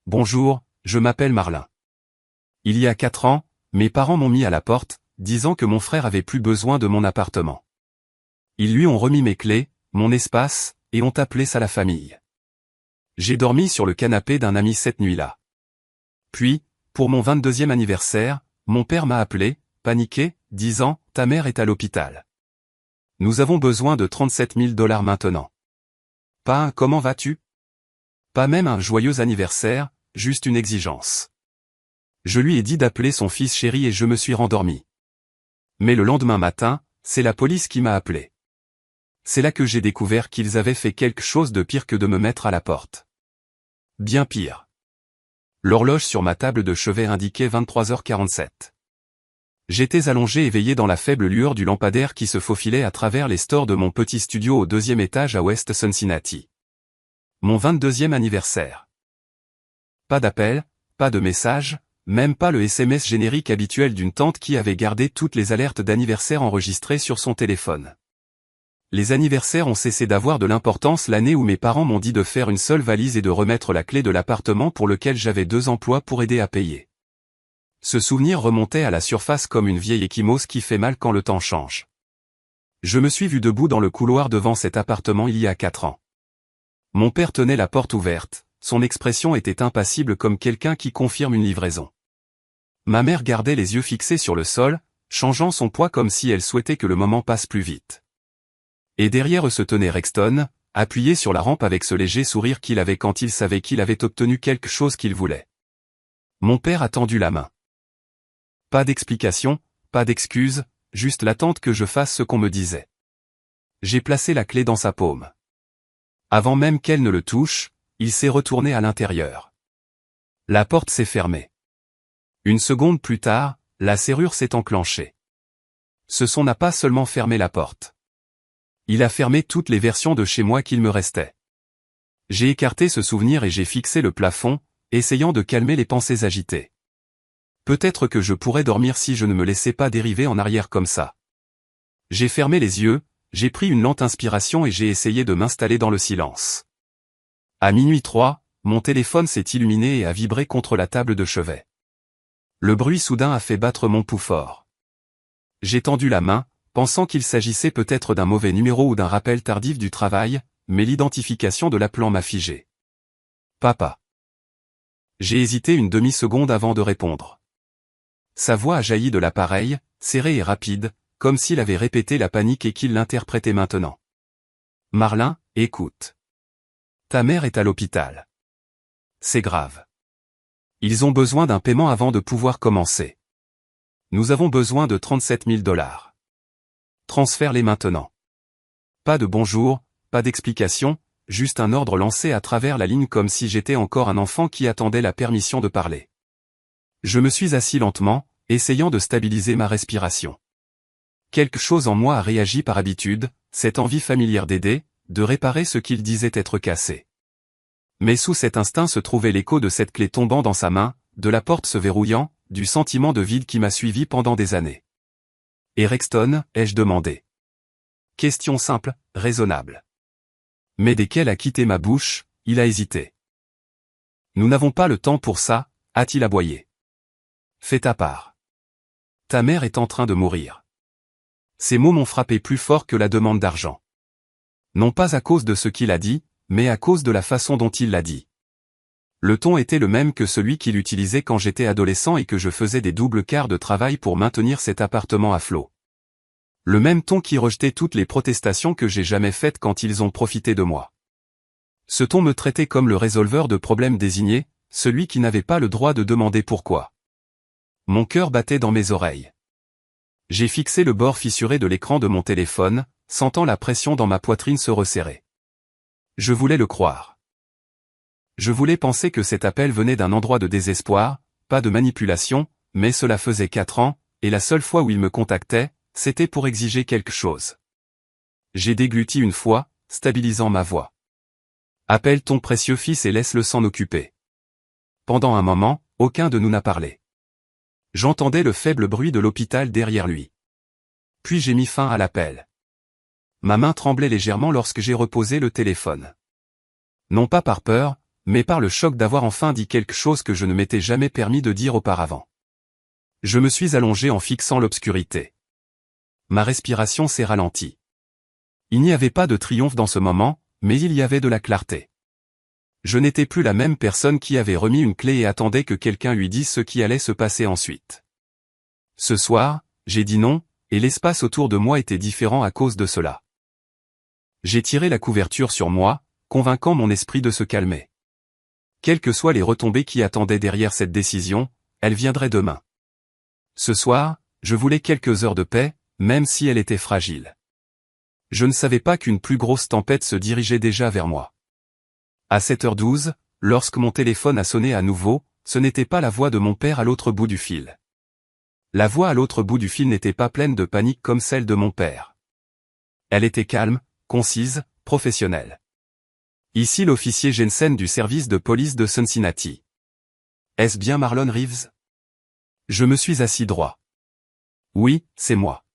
Bonjour, je m'appelle Marlin. Il y a 4 ans, mes parents m'ont mis à la porte, disant que mon frère avait plus besoin de mon appartement. Ils lui ont remis mes clés, mon espace, et ont appelé ça la famille. J'ai dormi sur le canapé d'un ami cette nuit-là. Puis, pour mon 22e anniversaire, mon père m'a appelé, paniqué, disant « Ta mère est à l'hôpital. Nous avons besoin de 37 000 $ maintenant. » Pas un « Comment vas-tu ?» Pas même un « Joyeux anniversaire », juste une exigence. Je lui ai dit d'appeler son fils chéri et je me suis rendormi. Mais le lendemain matin, c'est la police qui m'a appelé. C'est là que j'ai découvert qu'ils avaient fait quelque chose de pire que de me mettre à la porte. Bien pire. L'horloge sur ma table de chevet indiquait 23h47. J'étais allongé éveillé dans la faible lueur du lampadaire qui se faufilait à travers les stores de mon petit studio au 2e étage à West Cincinnati. Mon 22e anniversaire. Pas d'appel, pas de message, même pas le SMS générique habituel d'une tante qui avait gardé toutes les alertes d'anniversaire enregistrées sur son téléphone. Les anniversaires ont cessé d'avoir de l'importance l'année où mes parents m'ont dit de faire une seule valise et de remettre la clé de l'appartement pour lequel j'avais 2 emplois pour aider à payer. Ce souvenir remontait à la surface comme une vieille ecchymose qui fait mal quand le temps change. Je me suis vu debout dans le couloir devant cet appartement il y a 4 ans. Mon père tenait la porte ouverte, son expression était impassible comme quelqu'un qui confirme une livraison. Ma mère gardait les yeux fixés sur le sol, changeant son poids comme si elle souhaitait que le moment passe plus vite. Et derrière eux se tenait Rexton, appuyé sur la rampe avec ce léger sourire qu'il avait quand il savait qu'il avait obtenu quelque chose qu'il voulait. Mon père a tendu la main. Pas d'explication, pas d'excuse, juste l'attente que je fasse ce qu'on me disait. J'ai placé la clé dans sa paume. Avant même qu'elle ne le touche, il s'est retourné à l'intérieur. La porte s'est fermée. Une seconde plus tard, la serrure s'est enclenchée. Ce son n'a pas seulement fermé la porte. Il a fermé toutes les versions de chez moi qu'il me restait. J'ai écarté ce souvenir et j'ai fixé le plafond, essayant de calmer les pensées agitées. Peut-être que je pourrais dormir si je ne me laissais pas dériver en arrière comme ça. J'ai fermé les yeux, j'ai pris une lente inspiration et j'ai essayé de m'installer dans le silence. À minuit 3, mon téléphone s'est illuminé et a vibré contre la table de chevet. Le bruit soudain a fait battre mon pouls fort. J'ai tendu la main, pensant qu'il s'agissait peut-être d'un mauvais numéro ou d'un rappel tardif du travail, mais l'identification de l'appelant m'a figé. Papa. J'ai hésité une demi-seconde avant de répondre. Sa voix a jailli de l'appareil, serrée et rapide, comme s'il avait répété la panique et qu'il l'interprétait maintenant. Marlin, écoute. Ta mère est à l'hôpital. C'est grave. Ils ont besoin d'un paiement avant de pouvoir commencer. Nous avons besoin de 37 000 $. Transfère-les maintenant. Pas de bonjour, pas d'explication, juste un ordre lancé à travers la ligne comme si j'étais encore un enfant qui attendait la permission de parler. Je me suis assis lentement, essayant de stabiliser ma respiration. Quelque chose en moi a réagi par habitude, cette envie familière d'aider, de réparer ce qu'il disait être cassé. Mais sous cet instinct se trouvait l'écho de cette clé tombant dans sa main, de la porte se verrouillant, du sentiment de vide qui m'a suivi pendant des années. Et Rexton, ai-je demandé. Question simple, raisonnable. Mais dès qu'elle a quitté ma bouche, il a hésité. Nous n'avons pas le temps pour ça, a-t-il aboyé. Fais ta part. Ta mère est en train de mourir. Ces mots m'ont frappé plus fort que la demande d'argent. Non pas à cause de ce qu'il a dit, mais à cause de la façon dont il l'a dit. Le ton était le même que celui qu'il utilisait quand j'étais adolescent et que je faisais des doubles quarts de travail pour maintenir cet appartement à flot. Le même ton qui rejetait toutes les protestations que j'ai jamais faites quand ils ont profité de moi. Ce ton me traitait comme le résolveur de problèmes désigné, celui qui n'avait pas le droit de demander pourquoi. Mon cœur battait dans mes oreilles. J'ai fixé le bord fissuré de l'écran de mon téléphone, sentant la pression dans ma poitrine se resserrer. Je voulais le croire. Je voulais penser que cet appel venait d'un endroit de désespoir, pas de manipulation, mais cela faisait 4 ans, et la seule fois où il me contactait, c'était pour exiger quelque chose. J'ai dégluti une fois, stabilisant ma voix. Appelle ton précieux fils et laisse-le s'en occuper. Pendant un moment, aucun de nous n'a parlé. J'entendais le faible bruit de l'hôpital derrière lui. Puis j'ai mis fin à l'appel. Ma main tremblait légèrement lorsque j'ai reposé le téléphone. Non pas par peur, mais par le choc d'avoir enfin dit quelque chose que je ne m'étais jamais permis de dire auparavant. Je me suis allongé en fixant l'obscurité. Ma respiration s'est ralentie. Il n'y avait pas de triomphe dans ce moment, mais il y avait de la clarté. Je n'étais plus la même personne qui avait remis une clé et attendait que quelqu'un lui dise ce qui allait se passer ensuite. Ce soir, j'ai dit non, et l'espace autour de moi était différent à cause de cela. J'ai tiré la couverture sur moi, convainquant mon esprit de se calmer. Quelles que soient les retombées qui attendaient derrière cette décision, elle viendrait demain. Ce soir, je voulais quelques heures de paix, même si elle était fragile. Je ne savais pas qu'une plus grosse tempête se dirigeait déjà vers moi. À 7h12, lorsque mon téléphone a sonné à nouveau, ce n'était pas la voix de mon père à l'autre bout du fil. La voix à l'autre bout du fil n'était pas pleine de panique comme celle de mon père. Elle était calme, concise, professionnelle. Ici l'officier Jensen du service de police de Cincinnati. Est-ce bien Marlon Reeves? Je me suis assis droit. Oui, c'est moi.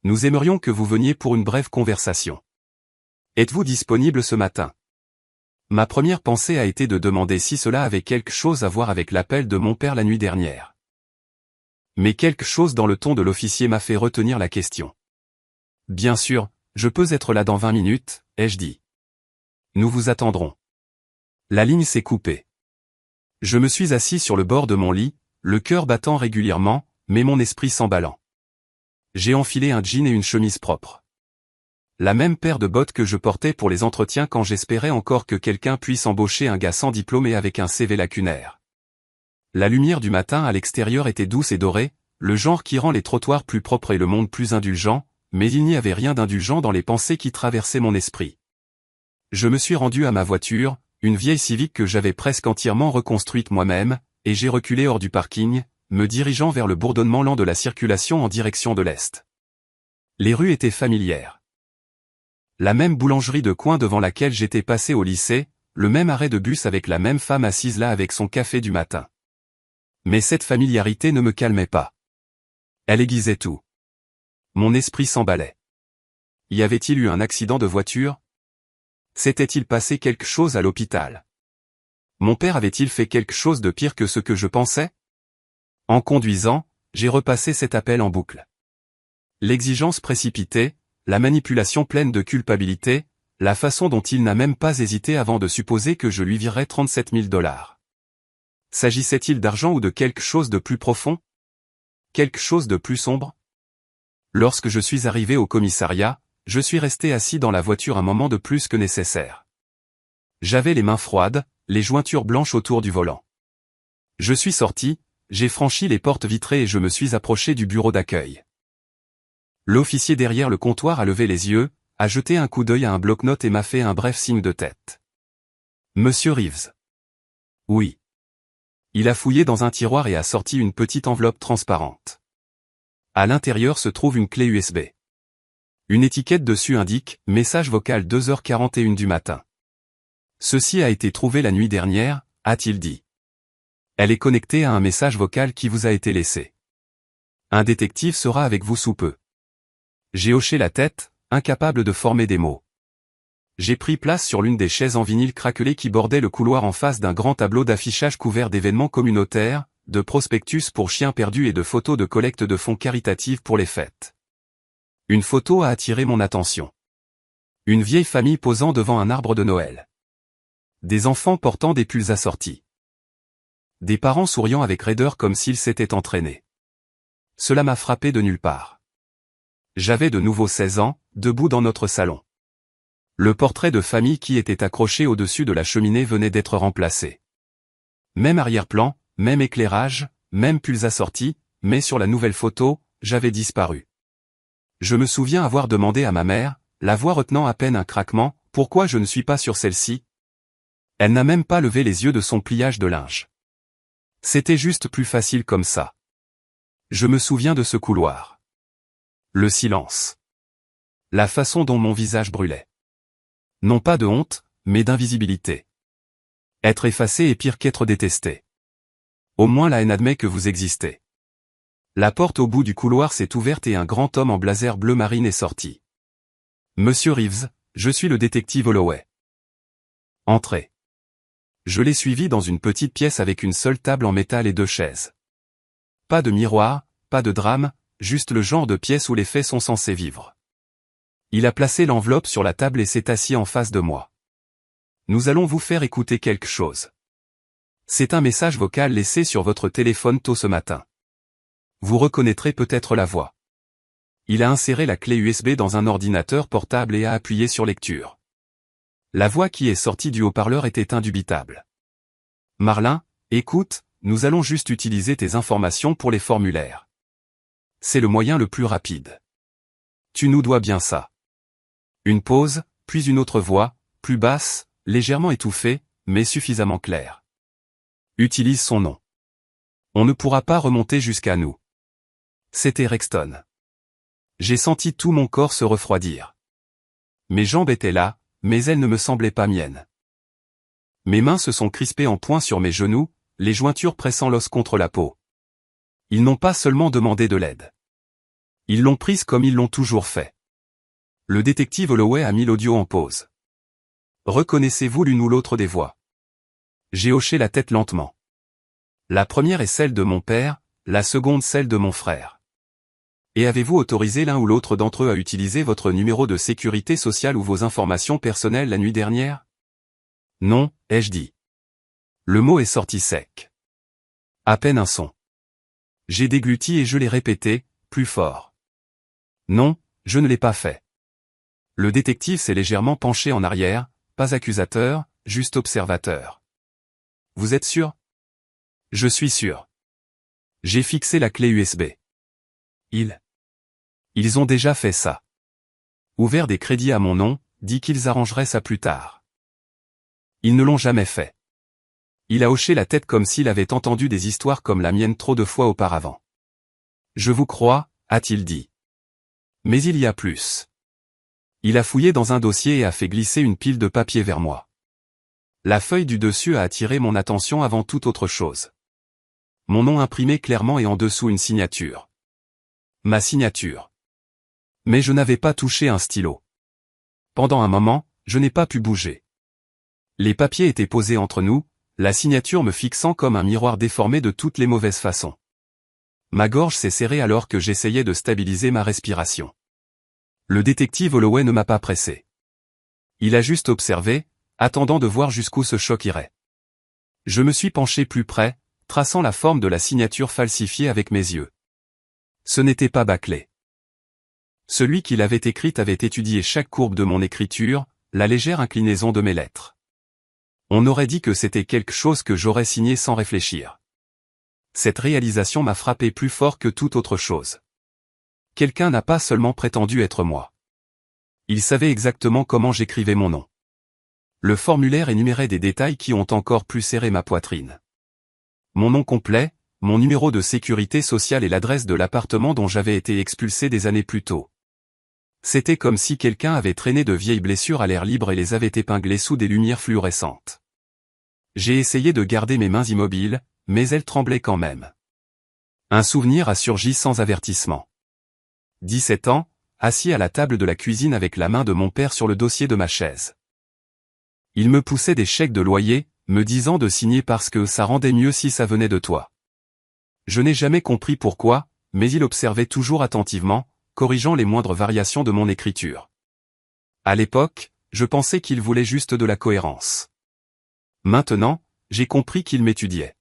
Nous aimerions que vous veniez pour une brève conversation. Êtes-vous disponible ce matin? Ma première pensée a été de demander si cela avait quelque chose à voir avec l'appel de mon père la nuit dernière. Mais quelque chose dans le ton de l'officier m'a fait retenir la question. Bien sûr, je peux être là dans 20 minutes, ai-je dit. Nous vous attendrons. La ligne s'est coupée. Je me suis assis sur le bord de mon lit, le cœur battant régulièrement, mais mon esprit s'emballant. J'ai enfilé un jean et une chemise propre. La même paire de bottes que je portais pour les entretiens quand j'espérais encore que quelqu'un puisse embaucher un gars sans diplôme et avec un CV lacunaire. La lumière du matin à l'extérieur était douce et dorée, le genre qui rend les trottoirs plus propres et le monde plus indulgent, mais il n'y avait rien d'indulgent dans les pensées qui traversaient mon esprit. Je me suis rendu à ma voiture, une vieille Civic que j'avais presque entièrement reconstruite moi-même, et j'ai reculé hors du parking, me dirigeant vers le bourdonnement lent de la circulation en direction de l'est. Les rues étaient familières. La même boulangerie de coin devant laquelle j'étais passé au lycée, le même arrêt de bus avec la même femme assise là avec son café du matin. Mais cette familiarité ne me calmait pas. Elle aiguisait tout. Mon esprit s'emballait. Y avait-il eu un accident de voiture? S'était-il passé quelque chose à l'hôpital? Mon père avait-il fait quelque chose de pire que ce que je pensais? En conduisant, j'ai repassé cet appel en boucle. L'exigence précipitée, la manipulation pleine de culpabilité, la façon dont il n'a même pas hésité avant de supposer que je lui virerais 37 000 $. S'agissait-il d'argent ou de quelque chose de plus profond? Quelque chose de plus sombre? Lorsque je suis arrivé au commissariat, je suis resté assis dans la voiture un moment de plus que nécessaire. J'avais les mains froides, les jointures blanches autour du volant. Je suis sorti, j'ai franchi les portes vitrées et je me suis approché du bureau d'accueil. L'officier derrière le comptoir a levé les yeux, a jeté un coup d'œil à un bloc-notes et m'a fait un bref signe de tête. Monsieur Reeves. Oui. Il a fouillé dans un tiroir et a sorti une petite enveloppe transparente. À l'intérieur se trouve une clé USB. Une étiquette dessus indique « Message vocal 2h41 du matin ». Ceci a été trouvé la nuit dernière, a-t-il dit. Elle est connectée à un message vocal qui vous a été laissé. Un détective sera avec vous sous peu. J'ai hoché la tête, incapable de former des mots. J'ai pris place sur l'une des chaises en vinyle craquelées qui bordaient le couloir en face d'un grand tableau d'affichage couvert d'événements communautaires, de prospectus pour chiens perdus et de photos de collecte de fonds caritatifs pour les fêtes. Une photo a attiré mon attention. Une vieille famille posant devant un arbre de Noël. Des enfants portant des pulls assortis. Des parents souriant avec raideur comme s'ils s'étaient entraînés. Cela m'a frappé de nulle part. J'avais de nouveau 16 ans, debout dans notre salon. Le portrait de famille qui était accroché au-dessus de la cheminée venait d'être remplacé. Même arrière-plan, même éclairage, même pulls assortis, mais sur la nouvelle photo, j'avais disparu. Je me souviens avoir demandé à ma mère, la voix retenant à peine un craquement, pourquoi je ne suis pas sur celle-ci? Elle n'a même pas levé les yeux de son pliage de linge. C'était juste plus facile comme ça. Je me souviens de ce couloir. Le silence. La façon dont mon visage brûlait. Non pas de honte, mais d'invisibilité. Être effacé est pire qu'être détesté. Au moins la haine admet que vous existez. La porte au bout du couloir s'est ouverte et un grand homme en blazer bleu marine est sorti. Monsieur Reeves, je suis le détective Holloway. Entrez. Je l'ai suivi dans une petite pièce avec une seule table en métal et 2 chaises. Pas de miroir, pas de drame, juste le genre de pièce où les faits sont censés vivre. Il a placé l'enveloppe sur la table et s'est assis en face de moi. Nous allons vous faire écouter quelque chose. C'est un message vocal laissé sur votre téléphone tôt ce matin. Vous reconnaîtrez peut-être la voix. Il a inséré la clé USB dans un ordinateur portable et a appuyé sur lecture. La voix qui est sortie du haut-parleur était indubitable. Marlin, écoute, nous allons juste utiliser tes informations pour les formulaires. C'est le moyen le plus rapide. Tu nous dois bien ça. Une pause, puis une autre voix, plus basse, légèrement étouffée, mais suffisamment claire. Utilise son nom. On ne pourra pas remonter jusqu'à nous. C'était Rexton. J'ai senti tout mon corps se refroidir. Mes jambes étaient là, mais elles ne me semblaient pas miennes. Mes mains se sont crispées en poing sur mes genoux, les jointures pressant l'os contre la peau. Ils n'ont pas seulement demandé de l'aide. Ils l'ont prise comme ils l'ont toujours fait. Le détective Holloway a mis l'audio en pause. Reconnaissez-vous l'une ou l'autre des voix? J'ai hoché la tête lentement. La première est celle de mon père, la seconde celle de mon frère. Et avez-vous autorisé l'un ou l'autre d'entre eux à utiliser votre numéro de sécurité sociale ou vos informations personnelles la nuit dernière? Non, ai-je dit. Le mot est sorti sec. À peine un son. J'ai dégluti et je l'ai répété, plus fort. Non, je ne l'ai pas fait. Le détective s'est légèrement penché en arrière, pas accusateur, juste observateur. Vous êtes sûr? Je suis sûr. J'ai fixé la clé USB. Ils ont déjà fait ça. Ouvert des crédits à mon nom, dit qu'ils arrangeraient ça plus tard. Ils ne l'ont jamais fait. Il a hoché la tête comme s'il avait entendu des histoires comme la mienne trop de fois auparavant. Je vous crois, a-t-il dit. Mais il y a plus. Il a fouillé dans un dossier et a fait glisser une pile de papier vers moi. La feuille du dessus a attiré mon attention avant toute autre chose. Mon nom imprimé clairement et en dessous une signature. Ma signature. Mais je n'avais pas touché un stylo. Pendant un moment, je n'ai pas pu bouger. Les papiers étaient posés entre nous, la signature me fixant comme un miroir déformé de toutes les mauvaises façons. Ma gorge s'est serrée alors que j'essayais de stabiliser ma respiration. Le détective Holloway ne m'a pas pressé. Il a juste observé, attendant de voir jusqu'où ce choc irait. Je me suis penché plus près, traçant la forme de la signature falsifiée avec mes yeux. Ce n'était pas bâclé. Celui qui l'avait écrite avait étudié chaque courbe de mon écriture, la légère inclinaison de mes lettres. On aurait dit que c'était quelque chose que j'aurais signé sans réfléchir. Cette réalisation m'a frappé plus fort que toute autre chose. Quelqu'un n'a pas seulement prétendu être moi. Il savait exactement comment j'écrivais mon nom. Le formulaire énumérait des détails qui ont encore plus serré ma poitrine. Mon nom complet, mon numéro de sécurité sociale et l'adresse de l'appartement dont j'avais été expulsé des années plus tôt. C'était comme si quelqu'un avait traîné de vieilles blessures à l'air libre et les avait épinglées sous des lumières fluorescentes. J'ai essayé de garder mes mains immobiles, mais elles tremblaient quand même. Un souvenir a surgi sans avertissement. 17 ans, assis à la table de la cuisine avec la main de mon père sur le dossier de ma chaise. Il me poussait des chèques de loyer, me disant de signer parce que ça rendait mieux si ça venait de toi. Je n'ai jamais compris pourquoi, mais il observait toujours attentivement, corrigeant les moindres variations de mon écriture. À l'époque, je pensais qu'il voulait juste de la cohérence. Maintenant, j'ai compris qu'il m'étudiait.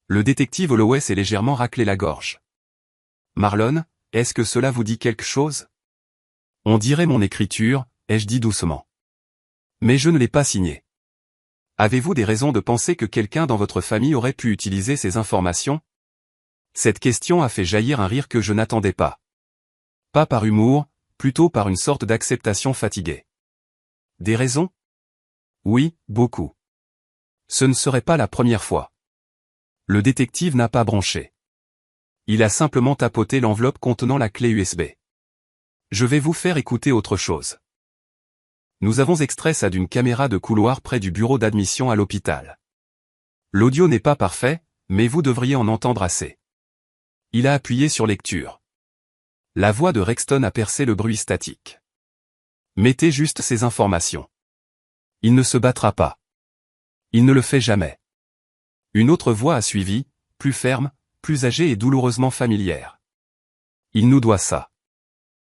Le détective Holloway s'est légèrement raclé la gorge. Marlon, est-ce que cela vous dit quelque chose? On dirait mon écriture, ai-je dit doucement. Mais je ne l'ai pas signé. Avez-vous des raisons de penser que quelqu'un dans votre famille aurait pu utiliser ces informations? Cette question a fait jaillir un rire que je n'attendais pas. Pas par humour, plutôt par une sorte d'acceptation fatiguée. Des raisons? Oui, beaucoup. Ce ne serait pas la première fois. Le détective n'a pas bronché. Il a simplement tapoté l'enveloppe contenant la clé USB. Je vais vous faire écouter autre chose. Nous avons extrait ça d'une caméra de couloir près du bureau d'admission à l'hôpital. L'audio n'est pas parfait, mais vous devriez en entendre assez. Il a appuyé sur lecture. La voix de Rexton a percé le bruit statique. Mettez juste ces informations. Il ne se battra pas. Il ne le fait jamais. Une autre voix a suivi, plus ferme, plus âgée et douloureusement familière. Il nous doit ça.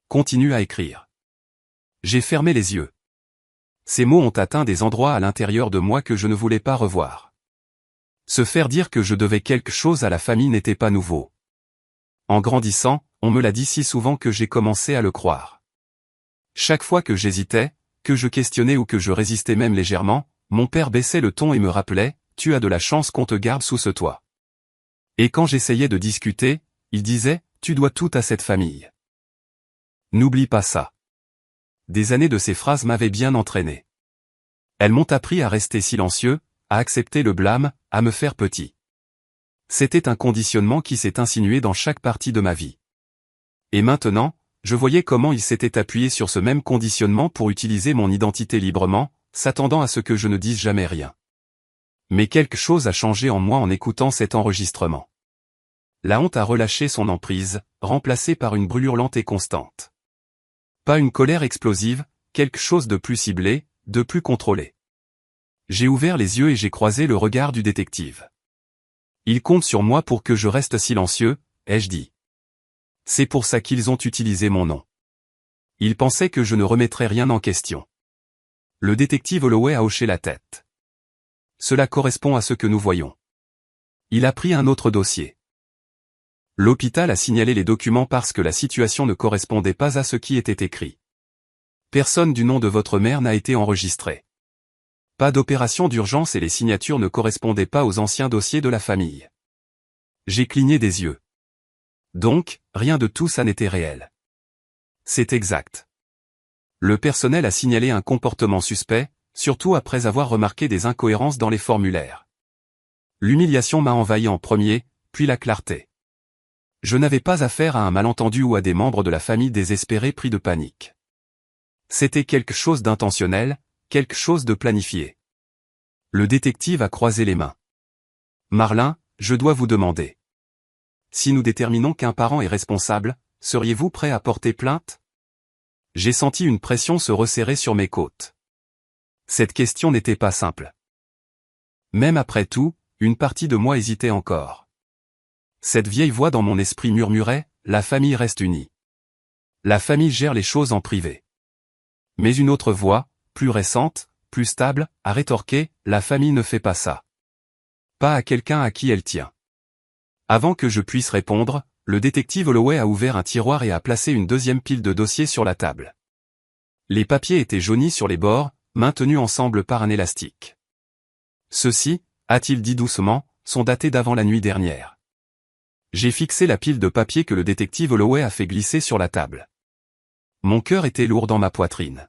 Continue à écrire. J'ai fermé les yeux. Ces mots ont atteint des endroits à l'intérieur de moi que je ne voulais pas revoir. Se faire dire que je devais quelque chose à la famille n'était pas nouveau. En grandissant, on me l'a dit si souvent que j'ai commencé à le croire. Chaque fois que j'hésitais, que je questionnais ou que je résistais même légèrement, mon père baissait le ton et me rappelait « Tu as de la chance qu'on te garde sous ce toit ». Et quand j'essayais de discuter, il disait « Tu dois tout à cette famille ». N'oublie pas ça. Des années de ces phrases m'avaient bien entraîné. Elles m'ont appris à rester silencieux, à accepter le blâme, à me faire petit. C'était un conditionnement qui s'est insinué dans chaque partie de ma vie. Et maintenant, je voyais comment il s'était appuyé sur ce même conditionnement pour utiliser mon identité librement, s'attendant à ce que je ne dise jamais rien. Mais quelque chose a changé en moi en écoutant cet enregistrement. La honte a relâché son emprise, remplacée par une brûlure lente et constante. Pas une colère explosive, quelque chose de plus ciblé, de plus contrôlé. J'ai ouvert les yeux et j'ai croisé le regard du détective. Il compte sur moi pour que je reste silencieux, ai-je dit. C'est pour ça qu'ils ont utilisé mon nom. Ils pensaient que je ne remettrais rien en question. Le détective Holloway a hoché la tête. Cela correspond à ce que nous voyons. Il a pris un autre dossier. L'hôpital a signalé les documents parce que la situation ne correspondait pas à ce qui était écrit. Personne du nom de votre mère n'a été enregistré. Pas d'opération d'urgence et les signatures ne correspondaient pas aux anciens dossiers de la famille. J'ai cligné des yeux. Donc, rien de tout ça n'était réel. C'est exact. Le personnel a signalé un comportement suspect, surtout après avoir remarqué des incohérences dans les formulaires. L'humiliation m'a envahi en premier, puis la clarté. Je n'avais pas affaire à un malentendu ou à des membres de la famille désespérés pris de panique. C'était quelque chose d'intentionnel, quelque chose de planifié. Le détective a croisé les mains. Marlin, je dois vous demander. Si nous déterminons qu'un parent est responsable, seriez-vous prêt à porter plainte? J'ai senti une pression se resserrer sur mes côtes. Cette question n'était pas simple. Même après tout, une partie de moi hésitait encore. Cette vieille voix dans mon esprit murmurait, la famille reste unie. La famille gère les choses en privé. Mais une autre voix, plus récente, plus stable, a rétorqué, la famille ne fait pas ça. Pas à quelqu'un à qui elle tient. Avant que je puisse répondre, le détective Holloway a ouvert un tiroir et a placé une deuxième pile de dossiers sur la table. Les papiers étaient jaunis sur les bords, maintenus ensemble par un élastique. Ceux-ci, a-t-il dit doucement, sont datés d'avant la nuit dernière. J'ai fixé la pile de papier que le détective Holloway a fait glisser sur la table. Mon cœur était lourd dans ma poitrine.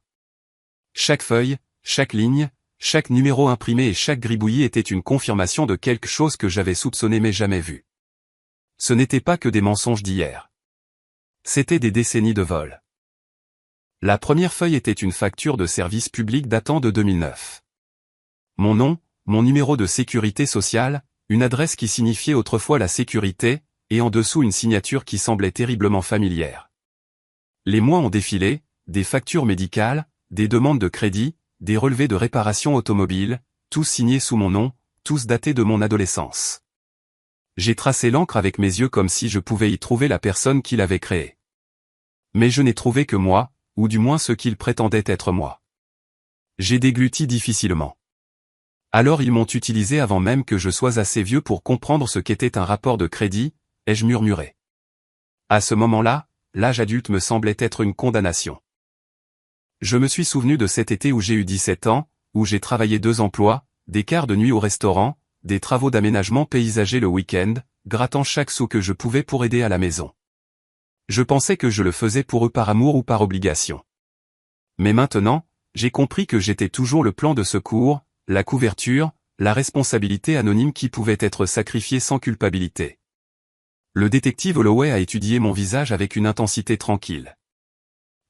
Chaque feuille, chaque ligne, chaque numéro imprimé et chaque gribouillis était une confirmation de quelque chose que j'avais soupçonné mais jamais vu. Ce n'était pas que des mensonges d'hier. C'était des décennies de vol. La première feuille était une facture de service public datant de 2009. Mon nom, mon numéro de sécurité sociale, une adresse qui signifiait autrefois la sécurité, et en dessous une signature qui semblait terriblement familière. Les mois ont défilé, des factures médicales, des demandes de crédit, des relevés de réparation automobile, tous signés sous mon nom, tous datés de mon adolescence. J'ai tracé l'encre avec mes yeux comme si je pouvais y trouver la personne qui l'avait créé. Mais je n'ai trouvé que moi, ou du moins ce qu'il prétendait être moi. J'ai dégluti difficilement. Alors ils m'ont utilisé avant même que je sois assez vieux pour comprendre ce qu'était un rapport de crédit, ai-je murmuré. À ce moment-là, l'âge adulte me semblait être une condamnation. Je me suis souvenu de cet été où j'ai eu 17 ans, où j'ai travaillé 2 emplois, des quarts de nuit au restaurant, des travaux d'aménagement paysager le week-end, grattant chaque sou que je pouvais pour aider à la maison. Je pensais que je le faisais pour eux par amour ou par obligation. Mais maintenant, j'ai compris que j'étais toujours le plan de secours, la couverture, la responsabilité anonyme qui pouvait être sacrifiée sans culpabilité. Le détective Holloway a étudié mon visage avec une intensité tranquille.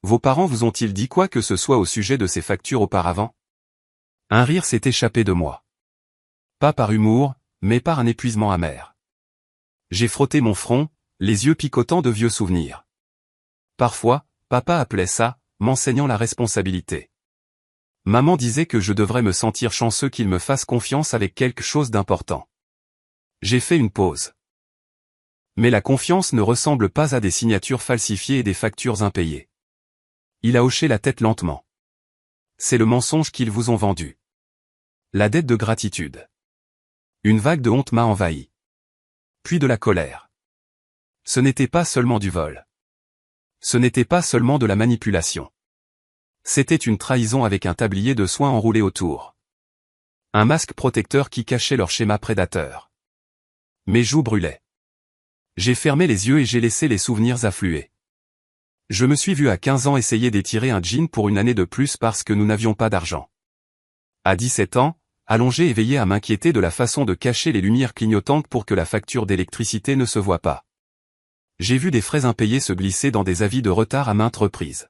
Vos parents vous ont-ils dit quoi que ce soit au sujet de ces factures auparavant? Un rire s'est échappé de moi. Pas par humour, mais par un épuisement amer. J'ai frotté mon front, les yeux picotants de vieux souvenirs. Parfois, papa appelait ça, m'enseignant la responsabilité. Maman disait que je devrais me sentir chanceux qu'il me fasse confiance avec quelque chose d'important. J'ai fait une pause. Mais la confiance ne ressemble pas à des signatures falsifiées et des factures impayées. Il a hoché la tête lentement. C'est le mensonge qu'ils vous ont vendu. La dette de gratitude. Une vague de honte m'a envahi. Puis de la colère. Ce n'était pas seulement du vol. Ce n'était pas seulement de la manipulation. C'était une trahison avec un tablier de soie enroulé autour. Un masque protecteur qui cachait leur schéma prédateur. Mes joues brûlaient. J'ai fermé les yeux et j'ai laissé les souvenirs affluer. Je me suis vu à 15 ans essayer d'étirer un jean pour une année de plus parce que nous n'avions pas d'argent. À 17 ans, allongé et veillé à m'inquiéter de la façon de cacher les lumières clignotantes pour que la facture d'électricité ne se voie pas. J'ai vu des frais impayés se glisser dans des avis de retard à maintes reprises.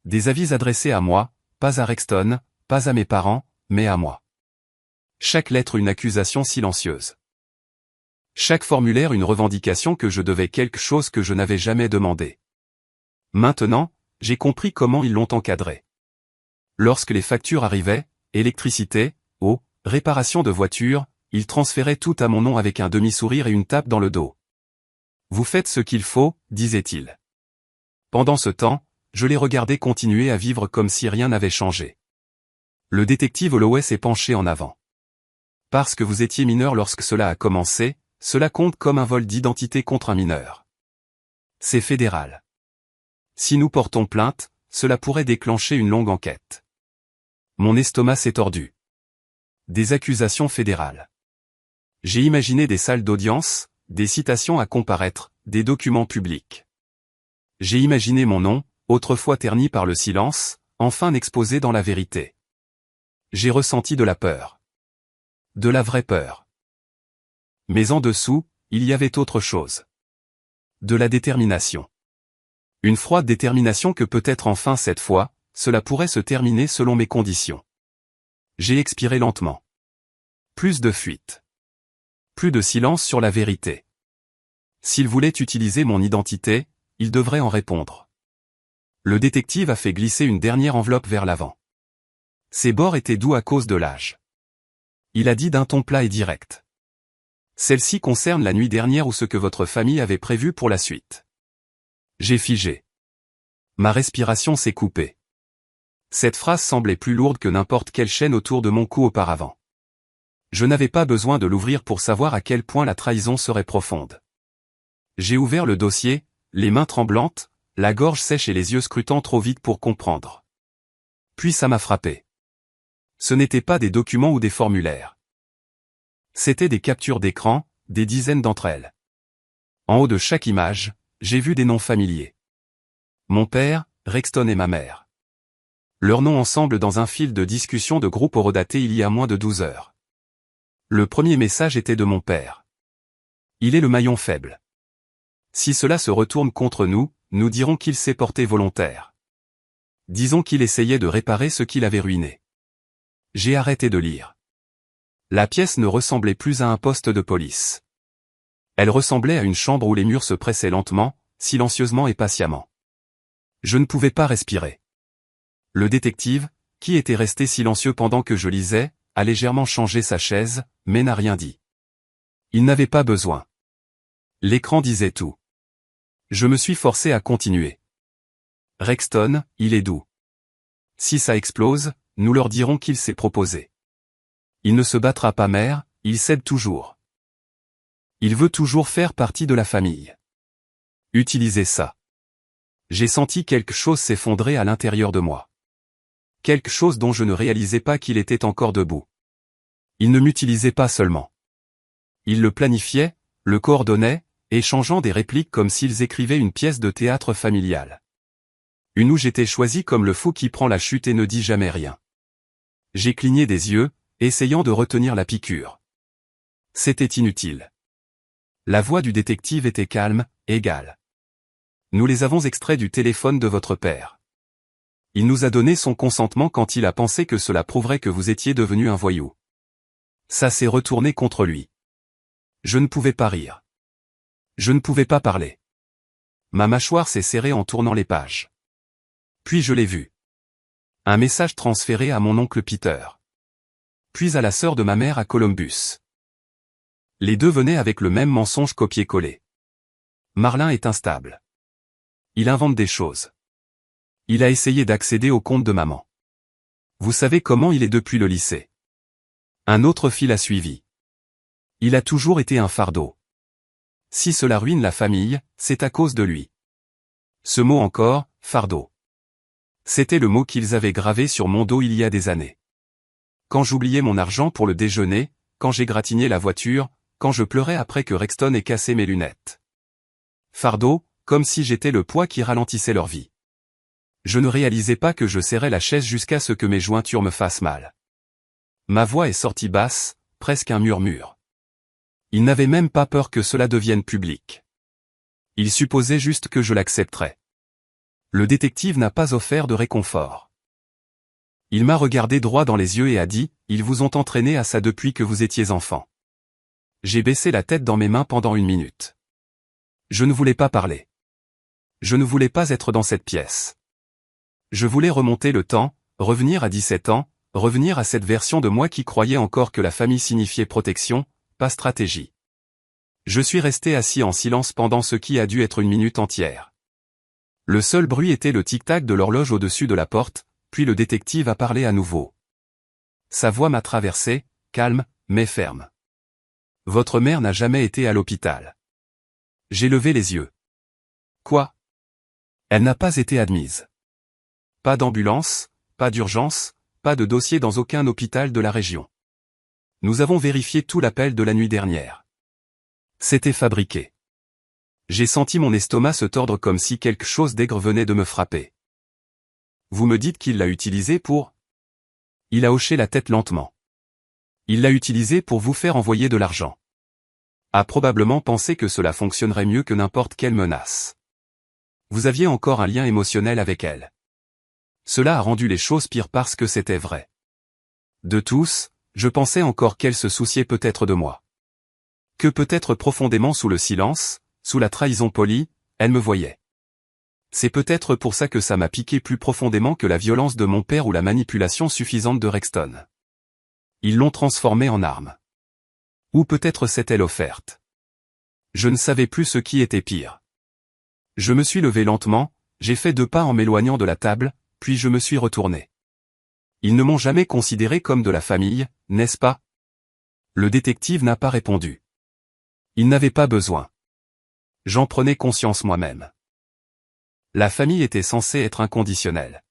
Des avis adressés à moi, pas à Rexton, pas à mes parents, mais à moi. Chaque lettre une accusation silencieuse. Chaque formulaire une revendication que je devais quelque chose que je n'avais jamais demandé. Maintenant, j'ai compris comment ils l'ont encadré. Lorsque les factures arrivaient, électricité, eau, réparation de voiture, ils transféraient tout à mon nom avec un demi-sourire et une tape dans le dos. Vous faites ce qu'il faut, disait-il. Pendant ce temps, je les regardais continuer à vivre comme si rien n'avait changé. Le détective Holloway s'est penché en avant. Parce que vous étiez mineur lorsque cela a commencé, cela compte comme un vol d'identité contre un mineur. C'est fédéral. Si nous portons plainte, cela pourrait déclencher une longue enquête. Mon estomac s'est tordu. Des accusations fédérales. J'ai imaginé des salles d'audience, des citations à comparaître, des documents publics. J'ai imaginé mon nom, autrefois terni par le silence, enfin exposé dans la vérité. J'ai ressenti de la peur. De la vraie peur. Mais en dessous, il y avait autre chose. De la détermination. Une froide détermination que peut-être enfin cette fois, cela pourrait se terminer selon mes conditions. J'ai expiré lentement. Plus de fuite. Plus de silence sur la vérité. S'il voulait utiliser mon identité, il devrait en répondre. Le détective a fait glisser une dernière enveloppe vers l'avant. Ses bords étaient doux à cause de l'âge. Il a dit d'un ton plat et direct. Celle-ci concerne la nuit dernière ou ce que votre famille avait prévu pour la suite. J'ai figé. Ma respiration s'est coupée. Cette phrase semblait plus lourde que n'importe quelle chaîne autour de mon cou auparavant. Je n'avais pas besoin de l'ouvrir pour savoir à quel point la trahison serait profonde. J'ai ouvert le dossier, les mains tremblantes, la gorge sèche et les yeux scrutant trop vite pour comprendre. Puis ça m'a frappé. Ce n'étaient pas des documents ou des formulaires. C'étaient des captures d'écran, des dizaines d'entre elles. En haut de chaque image, j'ai vu des noms familiers. Mon père, Rexton et ma mère. Leurs noms ensemble dans un fil de discussion de groupe horodaté il y a moins de 12 heures. Le premier message était de mon père. Il est le maillon faible. Si cela se retourne contre nous, nous dirons qu'il s'est porté volontaire. Disons qu'il essayait de réparer ce qu'il avait ruiné. J'ai arrêté de lire. La pièce ne ressemblait plus à un poste de police. Elle ressemblait à une chambre où les murs se pressaient lentement, silencieusement et patiemment. Je ne pouvais pas respirer. Le détective, qui était resté silencieux pendant que je lisais, a légèrement changé sa chaise, mais n'a rien dit. Il n'avait pas besoin. L'écran disait tout. Je me suis forcé à continuer. Rexton, il est doux. Si ça explose, nous leur dirons qu'il s'est proposé. Il ne se battra pas mère, il cède toujours. Il veut toujours faire partie de la famille. Utilisez ça. J'ai senti quelque chose s'effondrer à l'intérieur de moi. Quelque chose dont je ne réalisais pas qu'il était encore debout. Il ne m'utilisait pas seulement. Il le planifiait, le coordonnait, échangeant des répliques comme s'ils écrivaient une pièce de théâtre familiale. Une où j'étais choisi comme le fou qui prend la chute et ne dit jamais rien. J'ai cligné des yeux, essayant de retenir la piqûre. C'était inutile. La voix du détective était calme, égale. Nous les avons extraits du téléphone de votre père. Il nous a donné son consentement quand il a pensé que cela prouverait que vous étiez devenu un voyou. Ça s'est retourné contre lui. Je ne pouvais pas rire. Je ne pouvais pas parler. Ma mâchoire s'est serrée en tournant les pages. Puis je l'ai vu. Un message transféré à mon oncle Peter. Puis à la sœur de ma mère à Columbus. Les deux venaient avec le même mensonge copié-collé. Marlin est instable. Il invente des choses. Il a essayé d'accéder au compte de maman. Vous savez comment il est depuis le lycée. Un autre fil a suivi. Il a toujours été un fardeau. Si cela ruine la famille, c'est à cause de lui. Ce mot encore, fardeau. C'était le mot qu'ils avaient gravé sur mon dos il y a des années. Quand j'oubliais mon argent pour le déjeuner, quand j'égratignais la voiture, quand je pleurais après que Rexton ait cassé mes lunettes. Fardeau, comme si j'étais le poids qui ralentissait leur vie. Je ne réalisais pas que je serrais la chaise jusqu'à ce que mes jointures me fassent mal. Ma voix est sortie basse, presque un murmure. Ils n'avaient même pas peur que cela devienne public. Ils supposaient juste que je l'accepterais. Le détective n'a pas offert de réconfort. Il m'a regardé droit dans les yeux et a dit, « Ils vous ont entraîné à ça depuis que vous étiez enfant. » J'ai baissé la tête dans mes mains pendant 1 minute. Je ne voulais pas parler. Je ne voulais pas être dans cette pièce. Je voulais remonter le temps, revenir à 17 ans, revenir à cette version de moi qui croyait encore que la famille signifiait protection, pas stratégie. Je suis resté assis en silence pendant ce qui a dû être 1 minute entière. Le seul bruit était le tic-tac de l'horloge au-dessus de la porte, puis le détective a parlé à nouveau. Sa voix m'a traversé, calme, mais ferme. Votre mère n'a jamais été à l'hôpital. J'ai levé les yeux. Quoi? Elle n'a pas été admise. Pas d'ambulance, pas d'urgence, pas de dossier dans aucun hôpital de la région. Nous avons vérifié tout l'appel de la nuit dernière. C'était fabriqué. J'ai senti mon estomac se tordre comme si quelque chose d'aigre venait de me frapper. Vous me dites qu'il l'a utilisé pour... Il a hoché la tête lentement. Il l'a utilisé pour vous faire envoyer de l'argent. A probablement pensé que cela fonctionnerait mieux que n'importe quelle menace. Vous aviez encore un lien émotionnel avec elle. Cela a rendu les choses pires parce que c'était vrai. De tous, je pensais encore qu'elle se souciait peut-être de moi. Que peut-être profondément sous le silence, sous la trahison polie, elle me voyait. C'est peut-être pour ça que ça m'a piqué plus profondément que la violence de mon père ou la manipulation suffisante de Rexton. Ils l'ont transformée en arme. Ou peut-être s'est-elle offerte. Je ne savais plus ce qui était pire. Je me suis levé lentement, j'ai fait 2 pas en m'éloignant de la table, puis je me suis retourné. Ils ne m'ont jamais considéré comme de la famille, n'est-ce pas? Le détective n'a pas répondu. Il n'avait pas besoin. J'en prenais conscience moi-même. La famille était censée être inconditionnelle.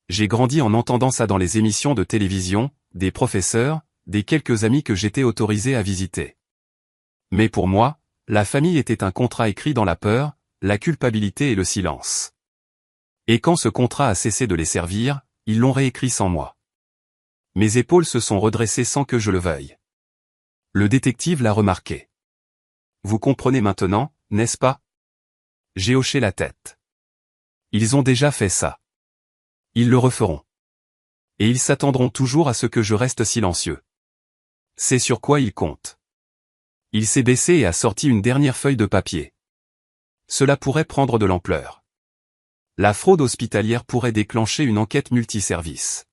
J'ai grandi en entendant ça dans les émissions de télévision, des professeurs, des quelques amis que j'étais autorisé à visiter. Mais pour moi, la famille était un contrat écrit dans la peur, la culpabilité et le silence. Et quand ce contrat a cessé de les servir, ils l'ont réécrit sans moi. Mes épaules se sont redressées sans que je le veuille. Le détective l'a remarqué. Vous comprenez maintenant, n'est-ce pas? J'ai hoché la tête. Ils ont déjà fait ça. Ils le referont. Et ils s'attendront toujours à ce que je reste silencieux. C'est sur quoi ils comptent. Il s'est baissé et a sorti une dernière feuille de papier. Cela pourrait prendre de l'ampleur. La fraude hospitalière pourrait déclencher une enquête multiservice.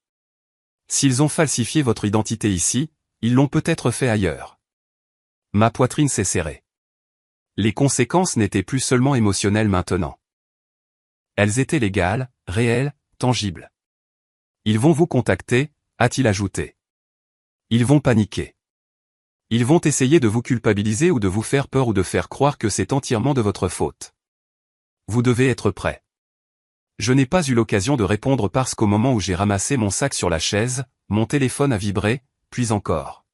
S'ils ont falsifié votre identité ici, ils l'ont peut-être fait ailleurs. Ma poitrine s'est serrée. Les conséquences n'étaient plus seulement émotionnelles maintenant. Elles étaient légales, réelles, tangibles. Ils vont vous contacter, a-t-il ajouté. Ils vont paniquer. Ils vont essayer de vous culpabiliser ou de vous faire peur ou de faire croire que c'est entièrement de votre faute. Vous devez être prêt. Je n'ai pas eu l'occasion de répondre parce qu'au moment où j'ai ramassé mon sac sur la chaise, mon téléphone a vibré, puis encore.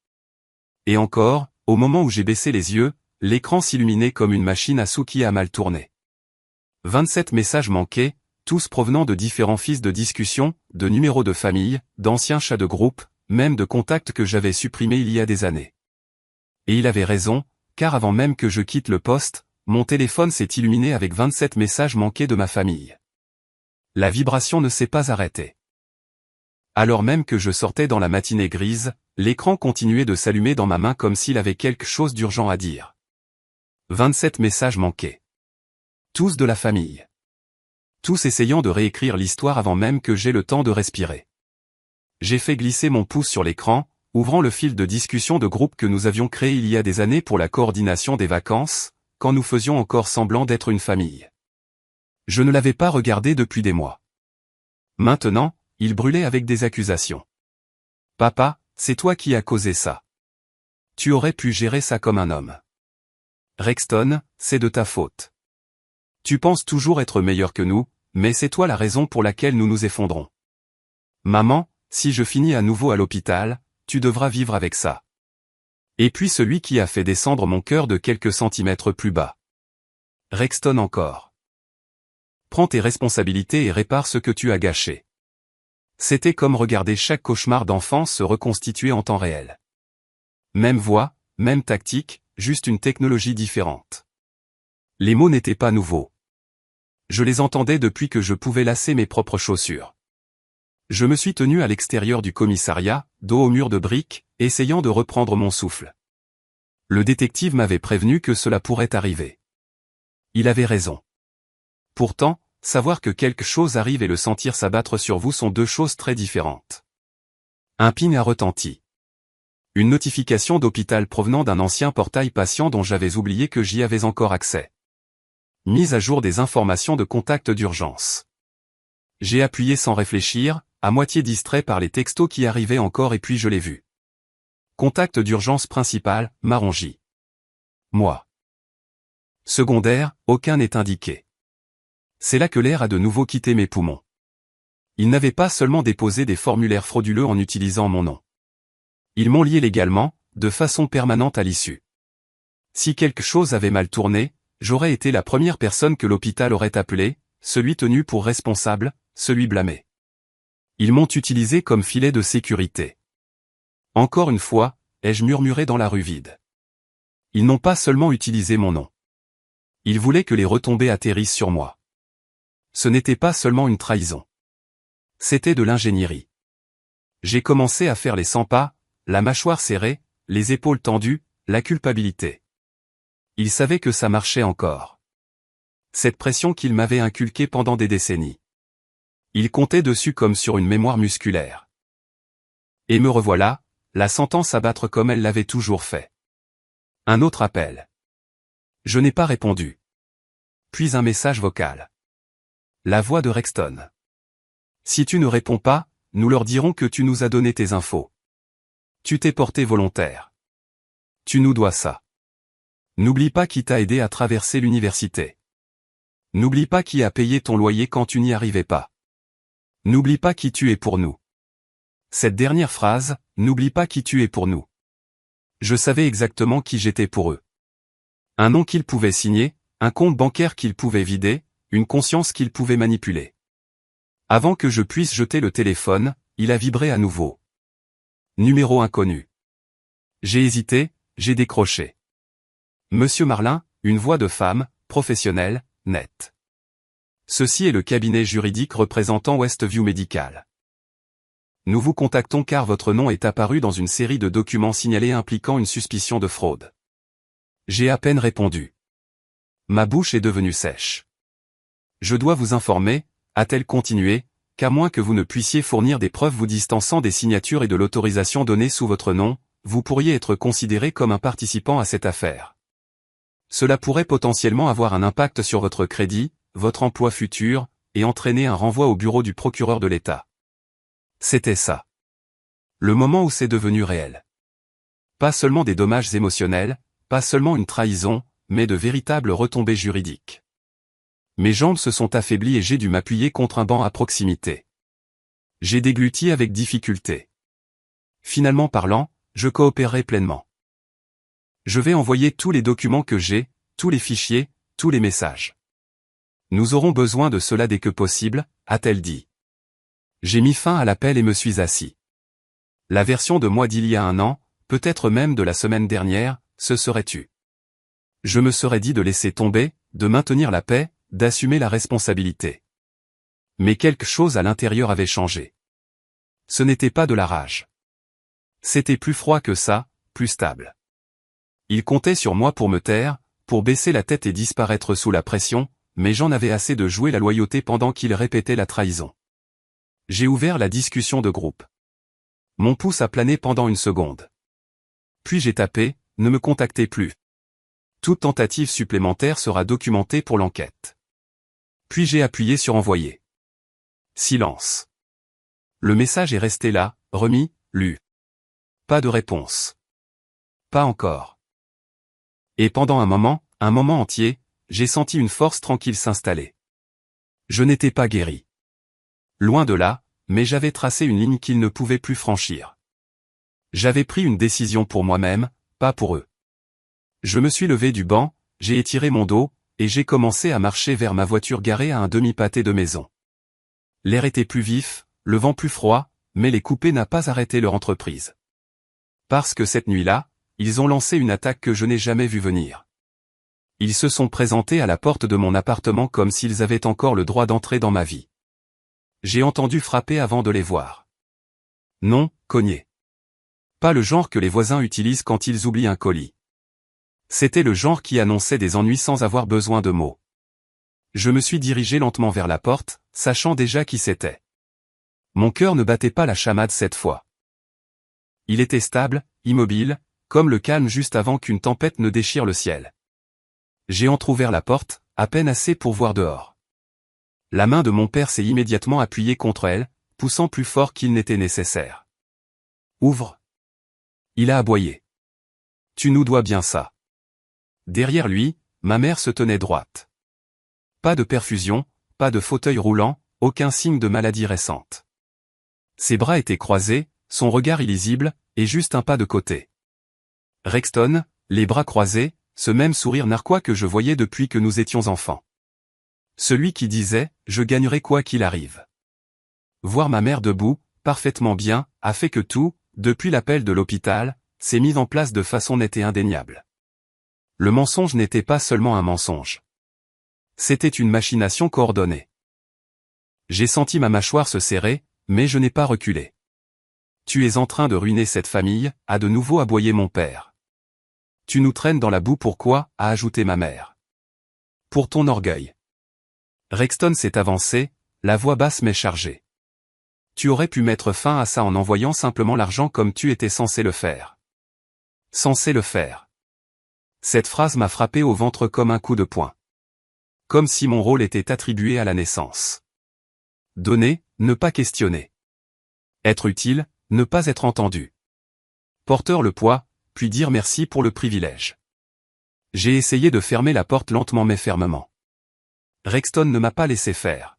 Et encore, au moment où j'ai baissé les yeux, l'écran s'illuminait comme une machine à sous qui a mal tourné. 27 messages manqués, tous provenant de différents fils de discussion, de numéros de famille, d'anciens chats de groupe, même de contacts que j'avais supprimés il y a des années. Et il avait raison, car avant même que je quitte le poste, mon téléphone s'est illuminé avec 27 messages manqués de ma famille. La vibration ne s'est pas arrêtée. Alors même que je sortais dans la matinée grise, l'écran continuait de s'allumer dans ma main comme s'il avait quelque chose d'urgent à dire. 27 messages manqués. Tous de la famille. tous essayant de réécrire l'histoire avant même que j'aie le temps de respirer. J'ai fait glisser mon pouce sur l'écran, ouvrant le fil de discussion de groupe que nous avions créé il y a des années pour la coordination des vacances, quand nous faisions encore semblant d'être une famille. Je ne l'avais pas regardé depuis des mois. Maintenant, il brûlait avec des accusations. Papa, c'est toi qui as causé ça. Tu aurais pu gérer ça comme un homme. Rexton, c'est de ta faute. Tu penses toujours être meilleur que nous, mais c'est toi la raison pour laquelle nous nous effondrons. Maman, si je finis à nouveau à l'hôpital, tu devras vivre avec ça. Et puis celui qui a fait descendre mon cœur de quelques centimètres plus bas. Rexton encore. Prends tes responsabilités et répare ce que tu as gâché. C'était comme regarder chaque cauchemar d'enfance se reconstituer en temps réel. Même voix, même tactique, juste une technologie différente. Les mots n'étaient pas nouveaux. Je les entendais depuis que je pouvais lasser mes propres chaussures. Je me suis tenu à l'extérieur du commissariat, dos au mur de briques, essayant de reprendre mon souffle. Le détective m'avait prévenu que cela pourrait arriver. Il avait raison. Pourtant, savoir que quelque chose arrive et le sentir s'abattre sur vous sont deux choses très différentes. Un ping a retenti. Une notification d'hôpital provenant d'un ancien portail patient dont j'avais oublié que j'y avais encore accès. Mise à jour des informations de contact d'urgence. J'ai appuyé sans réfléchir, à moitié distrait par les textos qui arrivaient encore et puis je l'ai vu. Contact d'urgence principal, Marongy. Moi. Secondaire, aucun n'est indiqué. C'est là que l'air a de nouveau quitté mes poumons. Ils n'avaient pas seulement déposé des formulaires frauduleux en utilisant mon nom. Ils m'ont lié légalement, de façon permanente à l'issue. Si quelque chose avait mal tourné, j'aurais été la première personne que l'hôpital aurait appelée, celui tenu pour responsable, celui blâmé. Ils m'ont utilisé comme filet de sécurité. Encore une fois, ai-je murmuré dans la rue vide. Ils n'ont pas seulement utilisé mon nom. Ils voulaient que les retombées atterrissent sur moi. Ce n'était pas seulement une trahison. C'était de l'ingénierie. J'ai commencé à faire les 100 pas, la mâchoire serrée, les épaules tendues, la culpabilité. Ils savaient que ça marchait encore. Cette pression qu'ils m'avaient inculquée pendant des décennies. Ils comptaient dessus comme sur une mémoire musculaire. Et me revoilà, la sentence à battre comme elle l'avait toujours fait. Un autre appel. Je n'ai pas répondu. Puis un message vocal. La voix de Rexton. Si tu ne réponds pas, nous leur dirons que tu nous as donné tes infos. Tu t'es porté volontaire. Tu nous dois ça. N'oublie pas qui t'a aidé à traverser l'université. N'oublie pas qui a payé ton loyer quand tu n'y arrivais pas. N'oublie pas qui tu es pour nous. Cette dernière phrase, n'oublie pas qui tu es pour nous. Je savais exactement qui j'étais pour eux. Un nom qu'ils pouvaient signer, un compte bancaire qu'ils pouvaient vider, une conscience qu'ils pouvaient manipuler. Avant que je puisse jeter le téléphone, il a vibré à nouveau. Numéro inconnu. J'ai hésité, j'ai décroché. Monsieur Marlin, une voix de femme, professionnelle, nette. Ceci est le cabinet juridique représentant Westview Medical. Nous vous contactons car votre nom est apparu dans une série de documents signalés impliquant une suspicion de fraude. J'ai à peine répondu. Ma bouche est devenue sèche. Je dois vous informer, a-t-elle continué, qu'à moins que vous ne puissiez fournir des preuves vous distançant des signatures et de l'autorisation donnée sous votre nom, vous pourriez être considéré comme un participant à cette affaire. Cela pourrait potentiellement avoir un impact sur votre crédit, votre emploi futur, et entraîner un renvoi au bureau du procureur de l'État. C'était ça. Le moment où c'est devenu réel. Pas seulement des dommages émotionnels, pas seulement une trahison, mais de véritables retombées juridiques. Mes jambes se sont affaiblies et j'ai dû m'appuyer contre un banc à proximité. J'ai dégluti avec difficulté. Finalement parlant, je coopérerai pleinement. Je vais envoyer tous les documents que j'ai, tous les fichiers, tous les messages. Nous aurons besoin de cela dès que possible, a-t-elle dit. J'ai mis fin à l'appel et me suis assis. La version de moi d'il y a un an, peut-être même de la semaine dernière, se serait tue. Je me serais dit de laisser tomber, de maintenir la paix, d'assumer la responsabilité. Mais quelque chose à l'intérieur avait changé. Ce n'était pas de la rage. C'était plus froid que ça, plus stable. Il comptait sur moi pour me taire, pour baisser la tête et disparaître sous la pression, mais j'en avais assez de jouer la loyauté pendant qu'il répétait la trahison. J'ai ouvert la discussion de groupe. Mon pouce a plané pendant une seconde. Puis j'ai tapé « Ne me contactez plus ». Toute tentative supplémentaire sera documentée pour l'enquête. Puis j'ai appuyé sur envoyer. Silence. Le message est resté là, remis, lu. Pas de réponse. Pas encore. Et pendant un moment entier, j'ai senti une force tranquille s'installer. Je n'étais pas guéri. Loin de là, mais j'avais tracé une ligne qu'ils ne pouvaient plus franchir. J'avais pris une décision pour moi-même, pas pour eux. Je me suis levé du banc, j'ai étiré mon dos, et j'ai commencé à marcher vers ma voiture garée à un demi-pâté de maison. L'air était plus vif, le vent plus froid, mais les coupés n'ont pas arrêté leur entreprise. Parce que cette nuit-là, ils ont lancé une attaque que je n'ai jamais vue venir. Ils se sont présentés à la porte de mon appartement comme s'ils avaient encore le droit d'entrer dans ma vie. J'ai entendu frapper avant de les voir. Non, cogner. Pas le genre que les voisins utilisent quand ils oublient un colis. C'était le genre qui annonçait des ennuis sans avoir besoin de mots. Je me suis dirigé lentement vers la porte, sachant déjà qui c'était. Mon cœur ne battait pas la chamade cette fois. Il était stable, immobile, comme le calme juste avant qu'une tempête ne déchire le ciel. J'ai entrouvert la porte, à peine assez pour voir dehors. La main de mon père s'est immédiatement appuyée contre elle, poussant plus fort qu'il n'était nécessaire. « Ouvre !» Il a aboyé. « Tu nous dois bien ça. » Derrière lui, ma mère se tenait droite. Pas de perfusion, pas de fauteuil roulant, aucun signe de maladie récente. Ses bras étaient croisés, son regard illisible, et juste un pas de côté. Rexton, les bras croisés, ce même sourire narquois que je voyais depuis que nous étions enfants. Celui qui disait « Je gagnerai quoi qu'il arrive ». Voir ma mère debout, parfaitement bien, a fait que tout, depuis l'appel de l'hôpital, s'est mis en place de façon nette et indéniable. Le mensonge n'était pas seulement un mensonge. C'était une machination coordonnée. J'ai senti ma mâchoire se serrer, mais je n'ai pas reculé. « Tu es en train de ruiner cette famille », a de nouveau aboyé mon père. « Tu nous traînes dans la boue pourquoi » a ajouté ma mère. « Pour ton orgueil. » Rexton s'est avancé, la voix basse mais chargée. « Tu aurais pu mettre fin à ça en envoyant simplement l'argent comme tu étais censé le faire. » Censé le faire. Cette phrase m'a frappé au ventre comme un coup de poing. Comme si mon rôle était attribué à la naissance. Donner, ne pas questionner. Être utile, ne pas être entendu. Porteur le poids, puis dire merci pour le privilège. J'ai essayé de fermer la porte lentement mais fermement. Rexton ne m'a pas laissé faire.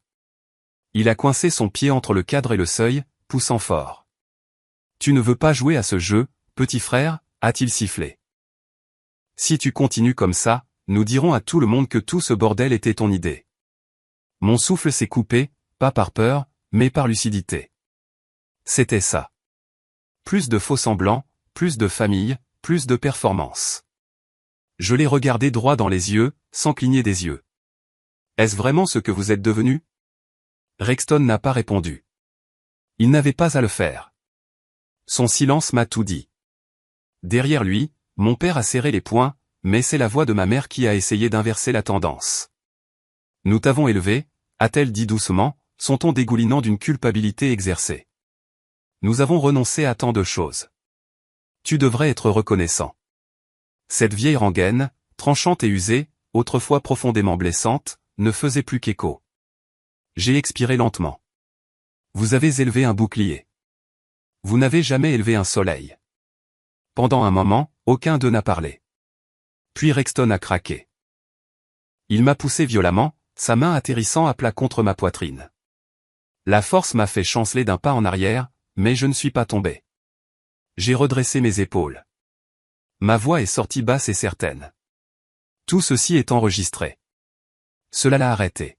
Il a coincé son pied entre le cadre et le seuil, poussant fort. « Tu ne veux pas jouer à ce jeu, petit frère » a-t-il sifflé. « Si tu continues comme ça, nous dirons à tout le monde que tout ce bordel était ton idée. » Mon souffle s'est coupé, pas par peur, mais par lucidité. C'était ça. Plus de faux-semblants, plus de famille, plus de performance. Je l'ai regardé droit dans les yeux, sans cligner des yeux. « Est-ce vraiment ce que vous êtes devenu ?» Rexton n'a pas répondu. Il n'avait pas à le faire. Son silence m'a tout dit. Derrière lui, mon père a serré les poings, mais c'est la voix de ma mère qui a essayé d'inverser la tendance. « Nous t'avons élevé » a-t-elle dit doucement, son ton dégoulinant d'une culpabilité exercée. « Nous avons renoncé à tant de choses. Tu devrais être reconnaissant. » Cette vieille rengaine, tranchante et usée, autrefois profondément blessante, ne faisait plus qu'écho. J'ai expiré lentement. Vous avez élevé un bouclier. Vous n'avez jamais élevé un soleil. Pendant un moment, aucun d'eux n'a parlé. Puis Rexton a craqué. Il m'a poussé violemment, sa main atterrissant à plat contre ma poitrine. La force m'a fait chanceler d'un pas en arrière, mais je ne suis pas tombé. J'ai redressé mes épaules. Ma voix est sortie basse et certaine. Tout ceci est enregistré. Cela l'a arrêté.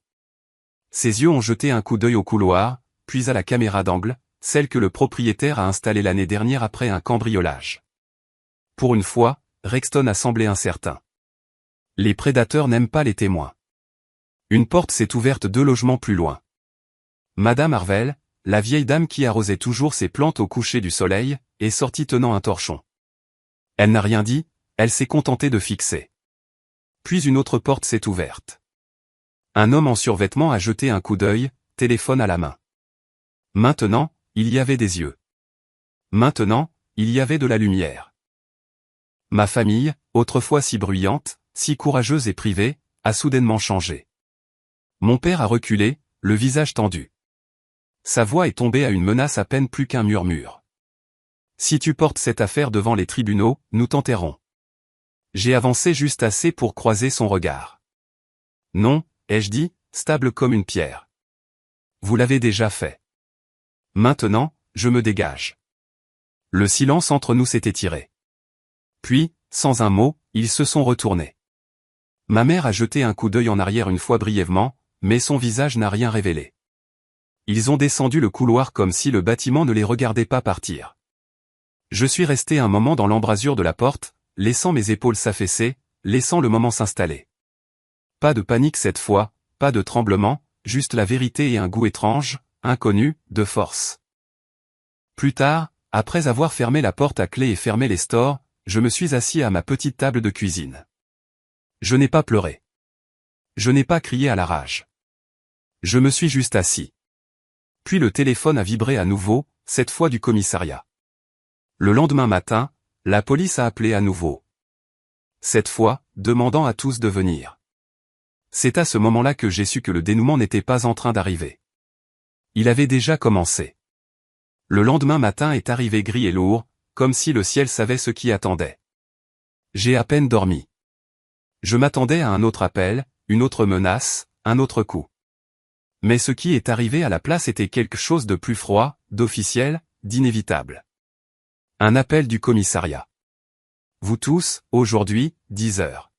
Ses yeux ont jeté un coup d'œil au couloir, puis à la caméra d'angle, celle que le propriétaire a installée l'année dernière après un cambriolage. Pour une fois, Rexton a semblé incertain. Les prédateurs n'aiment pas les témoins. Une porte s'est ouverte 2 logements plus loin. Madame Harvel, la vieille dame qui arrosait toujours ses plantes au coucher du soleil, est sortie tenant un torchon. Elle n'a rien dit, elle s'est contentée de fixer. Puis une autre porte s'est ouverte. Un homme en survêtement a jeté un coup d'œil, téléphone à la main. Maintenant, il y avait des yeux. Maintenant, il y avait de la lumière. Ma famille, autrefois si bruyante, si courageuse et privée, a soudainement changé. Mon père a reculé, le visage tendu. Sa voix est tombée à une menace à peine plus qu'un murmure. Si tu portes cette affaire devant les tribunaux, nous t'enterrons. J'ai avancé juste assez pour croiser son regard. Non, ai-je dit, stable comme une pierre. Vous l'avez déjà fait. Maintenant, je me dégage. Le silence entre nous s'est étiré. Puis, sans un mot, ils se sont retournés. Ma mère a jeté un coup d'œil en arrière une fois brièvement, mais son visage n'a rien révélé. Ils ont descendu le couloir comme si le bâtiment ne les regardait pas partir. Je suis resté un moment dans l'embrasure de la porte, laissant mes épaules s'affaisser, laissant le moment s'installer. Pas de panique cette fois, pas de tremblement, juste la vérité et un goût étrange, inconnu, de force. Plus tard, après avoir fermé la porte à clé et fermé les stores, je me suis assis à ma petite table de cuisine. Je n'ai pas pleuré. Je n'ai pas crié à la rage. Je me suis juste assis. Puis le téléphone a vibré à nouveau, cette fois du commissariat. Le lendemain matin, la police a appelé à nouveau. Cette fois, demandant à tous de venir. C'est à ce moment-là que j'ai su que le dénouement n'était pas en train d'arriver. Il avait déjà commencé. Le lendemain matin est arrivé gris et lourd, comme si le ciel savait ce qui attendait. J'ai à peine dormi. Je m'attendais à un autre appel, une autre menace, un autre coup. Mais ce qui est arrivé à la place était quelque chose de plus froid, d'officiel, d'inévitable. Un appel du commissariat. Vous tous, aujourd'hui, 10 heures.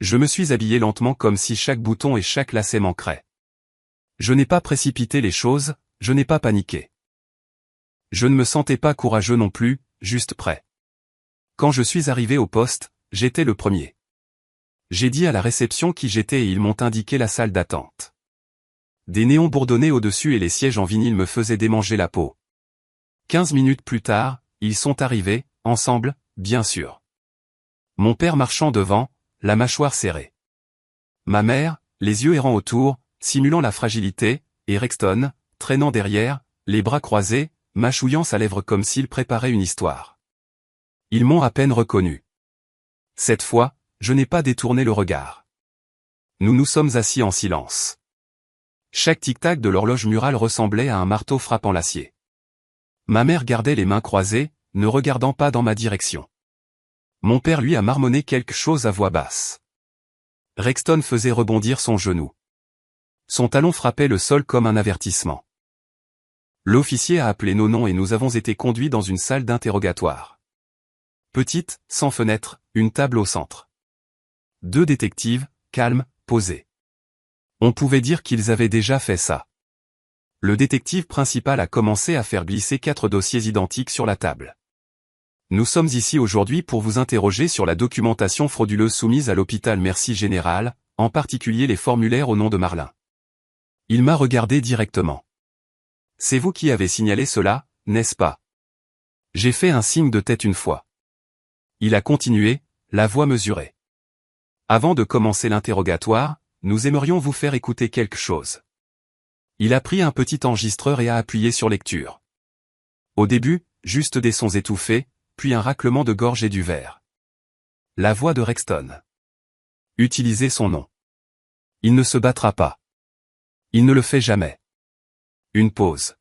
Je me suis habillé lentement comme si chaque bouton et chaque lacet manquerait. Je n'ai pas précipité les choses, je n'ai pas paniqué. Je ne me sentais pas courageux non plus, juste prêt. Quand je suis arrivé au poste, j'étais le premier. J'ai dit à la réception qui j'étais et ils m'ont indiqué la salle d'attente. Des néons bourdonnaient au-dessus et les sièges en vinyle me faisaient démanger la peau. 15 minutes plus tard, ils sont arrivés, ensemble, bien sûr. Mon père marchant devant, la mâchoire serrée. Ma mère, les yeux errants autour, simulant la fragilité, et Rexton, traînant derrière, les bras croisés, mâchouillant sa lèvre comme s'il préparait une histoire. Ils m'ont à peine reconnu. Cette fois, je n'ai pas détourné le regard. Nous nous sommes assis en silence. Chaque tic-tac de l'horloge murale ressemblait à un marteau frappant l'acier. Ma mère gardait les mains croisées, ne regardant pas dans ma direction. Mon père lui a marmonné quelque chose à voix basse. Rexton faisait rebondir son genou. Son talon frappait le sol comme un avertissement. L'officier a appelé nos noms et nous avons été conduits dans une salle d'interrogatoire. Petite, sans fenêtre, une table au centre. 2 détectives, calmes, posés. On pouvait dire qu'ils avaient déjà fait ça. Le détective principal a commencé à faire glisser 4 dossiers identiques sur la table. Nous sommes ici aujourd'hui pour vous interroger sur la documentation frauduleuse soumise à l'hôpital Merci Général, en particulier les formulaires au nom de Marlin. Il m'a regardé directement. C'est vous qui avez signalé cela, n'est-ce pas? J'ai fait un signe de tête une fois. Il a continué, la voix mesurée. Avant de commencer l'interrogatoire, nous aimerions vous faire écouter quelque chose. Il a pris un petit enregistreur et a appuyé sur lecture. Au début, juste des sons étouffés, puis un raclement de gorge et du verre. La voix de Rexton. Utilisez son nom. Il ne se battra pas. Il ne le fait jamais. Une pause.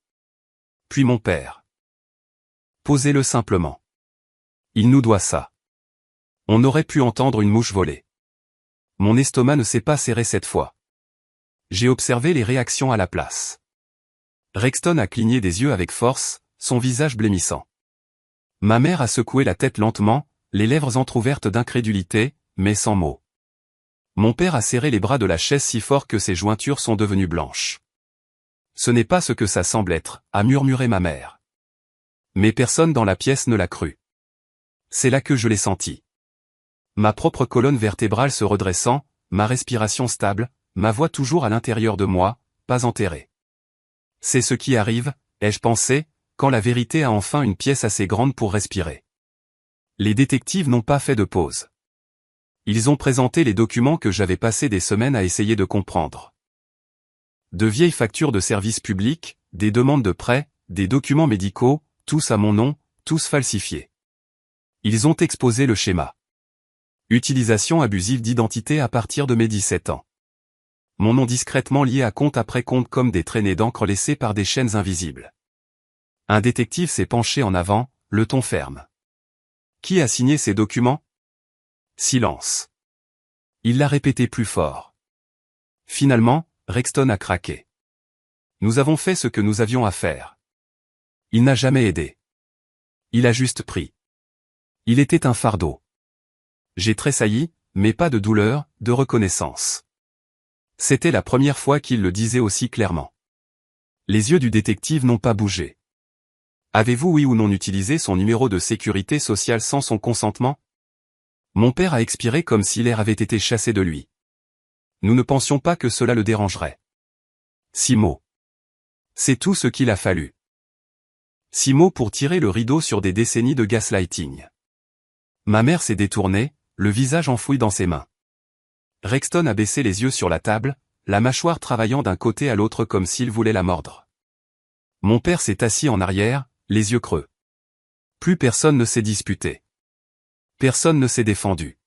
Puis mon père. Posez-le simplement. Il nous doit ça. On aurait pu entendre une mouche voler. Mon estomac ne s'est pas serré cette fois. J'ai observé les réactions à la place. Rexton a cligné des yeux avec force, son visage blêmissant. Ma mère a secoué la tête lentement, les lèvres entr'ouvertes d'incrédulité, mais sans mots. Mon père a serré les bras de la chaise si fort que ses jointures sont devenues blanches. Ce n'est pas ce que ça semble être, a murmuré ma mère. Mais personne dans la pièce ne l'a cru. C'est là que je l'ai senti. Ma propre colonne vertébrale se redressant, ma respiration stable, ma voix toujours à l'intérieur de moi, pas enterrée. C'est ce qui arrive, ai-je pensé, quand la vérité a enfin une pièce assez grande pour respirer. Les détectives n'ont pas fait de pause. Ils ont présenté les documents que j'avais passé des semaines à essayer de comprendre. De vieilles factures de services publics, des demandes de prêts, des documents médicaux, tous à mon nom, tous falsifiés. Ils ont exposé le schéma. Utilisation abusive d'identité à partir de mes 17 ans. Mon nom discrètement lié à compte après compte comme des traînées d'encre laissées par des chaînes invisibles. Un détective s'est penché en avant, le ton ferme. Qui a signé ces documents? Silence. Il l'a répété plus fort. Finalement, Rexton a craqué. Nous avons fait ce que nous avions à faire. Il n'a jamais aidé. Il a juste pris. Il était un fardeau. J'ai tressailli, mais pas de douleur, de reconnaissance. C'était la première fois qu'il le disait aussi clairement. Les yeux du détective n'ont pas bougé. Avez-vous oui ou non utilisé son numéro de sécurité sociale sans son consentement? Mon père a expiré comme si l'air avait été chassé de lui. Nous ne pensions pas que cela le dérangerait. 6 mots. C'est tout ce qu'il a fallu. 6 mots pour tirer le rideau sur des décennies de gaslighting. Ma mère s'est détournée, le visage enfoui dans ses mains. Rexton a baissé les yeux sur la table, la mâchoire travaillant d'un côté à l'autre comme s'il voulait la mordre. Mon père s'est assis en arrière, les yeux creux. Plus personne ne s'est disputé. Personne ne s'est défendu.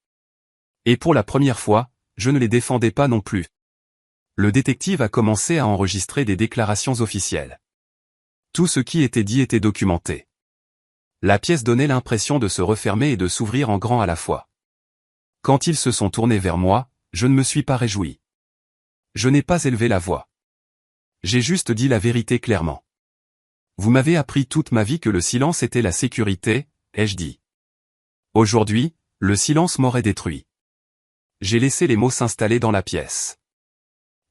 Et pour la première fois, je ne les défendais pas non plus. Le détective a commencé à enregistrer des déclarations officielles. Tout ce qui était dit était documenté. La pièce donnait l'impression de se refermer et de s'ouvrir en grand à la fois. Quand ils se sont tournés vers moi, je ne me suis pas réjoui. Je n'ai pas élevé la voix. J'ai juste dit la vérité clairement. Vous m'avez appris toute ma vie que le silence était la sécurité, ai-je dit. Aujourd'hui, le silence m'aurait détruit. J'ai laissé les mots s'installer dans la pièce.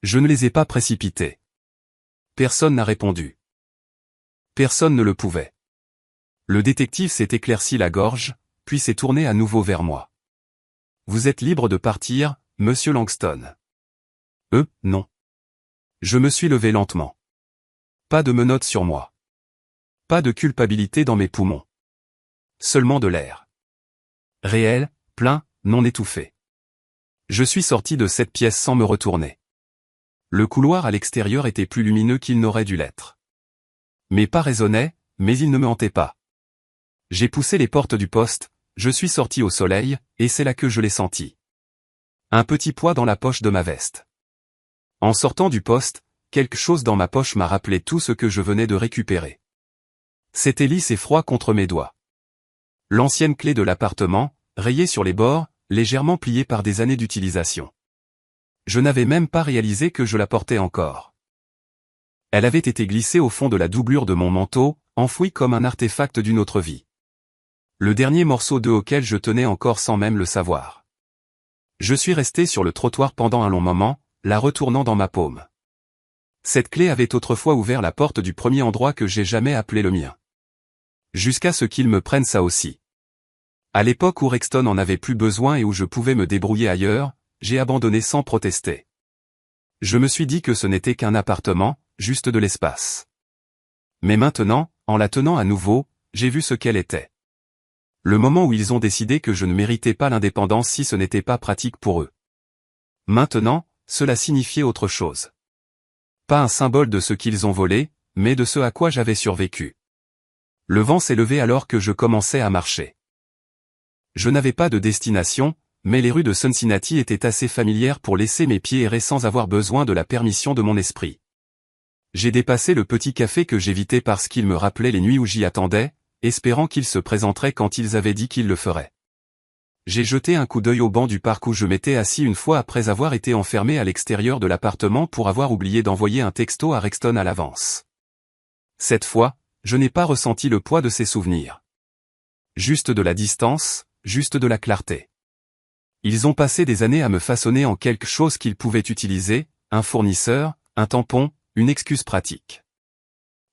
Je ne les ai pas précipités. Personne n'a répondu. Personne ne le pouvait. Le détective s'est éclairci la gorge, puis s'est tourné à nouveau vers moi. Vous êtes libre de partir, monsieur Langston. Non. Je me suis levé lentement. Pas de menottes sur moi. Pas de culpabilité dans mes poumons. Seulement de l'air. Réel, plein, non étouffé. Je suis sorti de cette pièce sans me retourner. Le couloir à l'extérieur était plus lumineux qu'il n'aurait dû l'être. Mes pas résonnaient, mais ils ne me hantaient pas. J'ai poussé les portes du poste, je suis sorti au soleil, et c'est là que je l'ai senti. Un petit poids dans la poche de ma veste. En sortant du poste, quelque chose dans ma poche m'a rappelé tout ce que je venais de récupérer. C'était lisse et froid contre mes doigts. L'ancienne clé de l'appartement, rayée sur les bords, légèrement pliée par des années d'utilisation. Je n'avais même pas réalisé que je la portais encore. Elle avait été glissée au fond de la doublure de mon manteau, enfouie comme un artefact d'une autre vie. Le dernier morceau d'œuf auquel je tenais encore sans même le savoir. Je suis resté sur le trottoir pendant un long moment, la retournant dans ma paume. Cette clé avait autrefois ouvert la porte du premier endroit que j'ai jamais appelé le mien. Jusqu'à ce qu'ils me prennent ça aussi. À l'époque où Rexton en avait plus besoin et où je pouvais me débrouiller ailleurs, j'ai abandonné sans protester. Je me suis dit que ce n'était qu'un appartement, juste de l'espace. Mais maintenant, en la tenant à nouveau, j'ai vu ce qu'elle était. Le moment où ils ont décidé que je ne méritais pas l'indépendance si ce n'était pas pratique pour eux. Maintenant, cela signifiait autre chose. Pas un symbole de ce qu'ils ont volé, mais de ce à quoi j'avais survécu. Le vent s'est levé alors que je commençais à marcher. Je n'avais pas de destination, mais les rues de Cincinnati étaient assez familières pour laisser mes pieds errer sans avoir besoin de la permission de mon esprit. J'ai dépassé le petit café que j'évitais parce qu'il me rappelait les nuits où j'y attendais, espérant qu'ils se présenteraient quand ils avaient dit qu'ils le feraient. J'ai jeté un coup d'œil au banc du parc où je m'étais assis une fois après avoir été enfermé à l'extérieur de l'appartement pour avoir oublié d'envoyer un texto à Rexton à l'avance. Cette fois, je n'ai pas ressenti le poids de ces souvenirs. Juste de la distance, juste de la clarté. Ils ont passé des années à me façonner en quelque chose qu'ils pouvaient utiliser, un fournisseur, un tampon, une excuse pratique.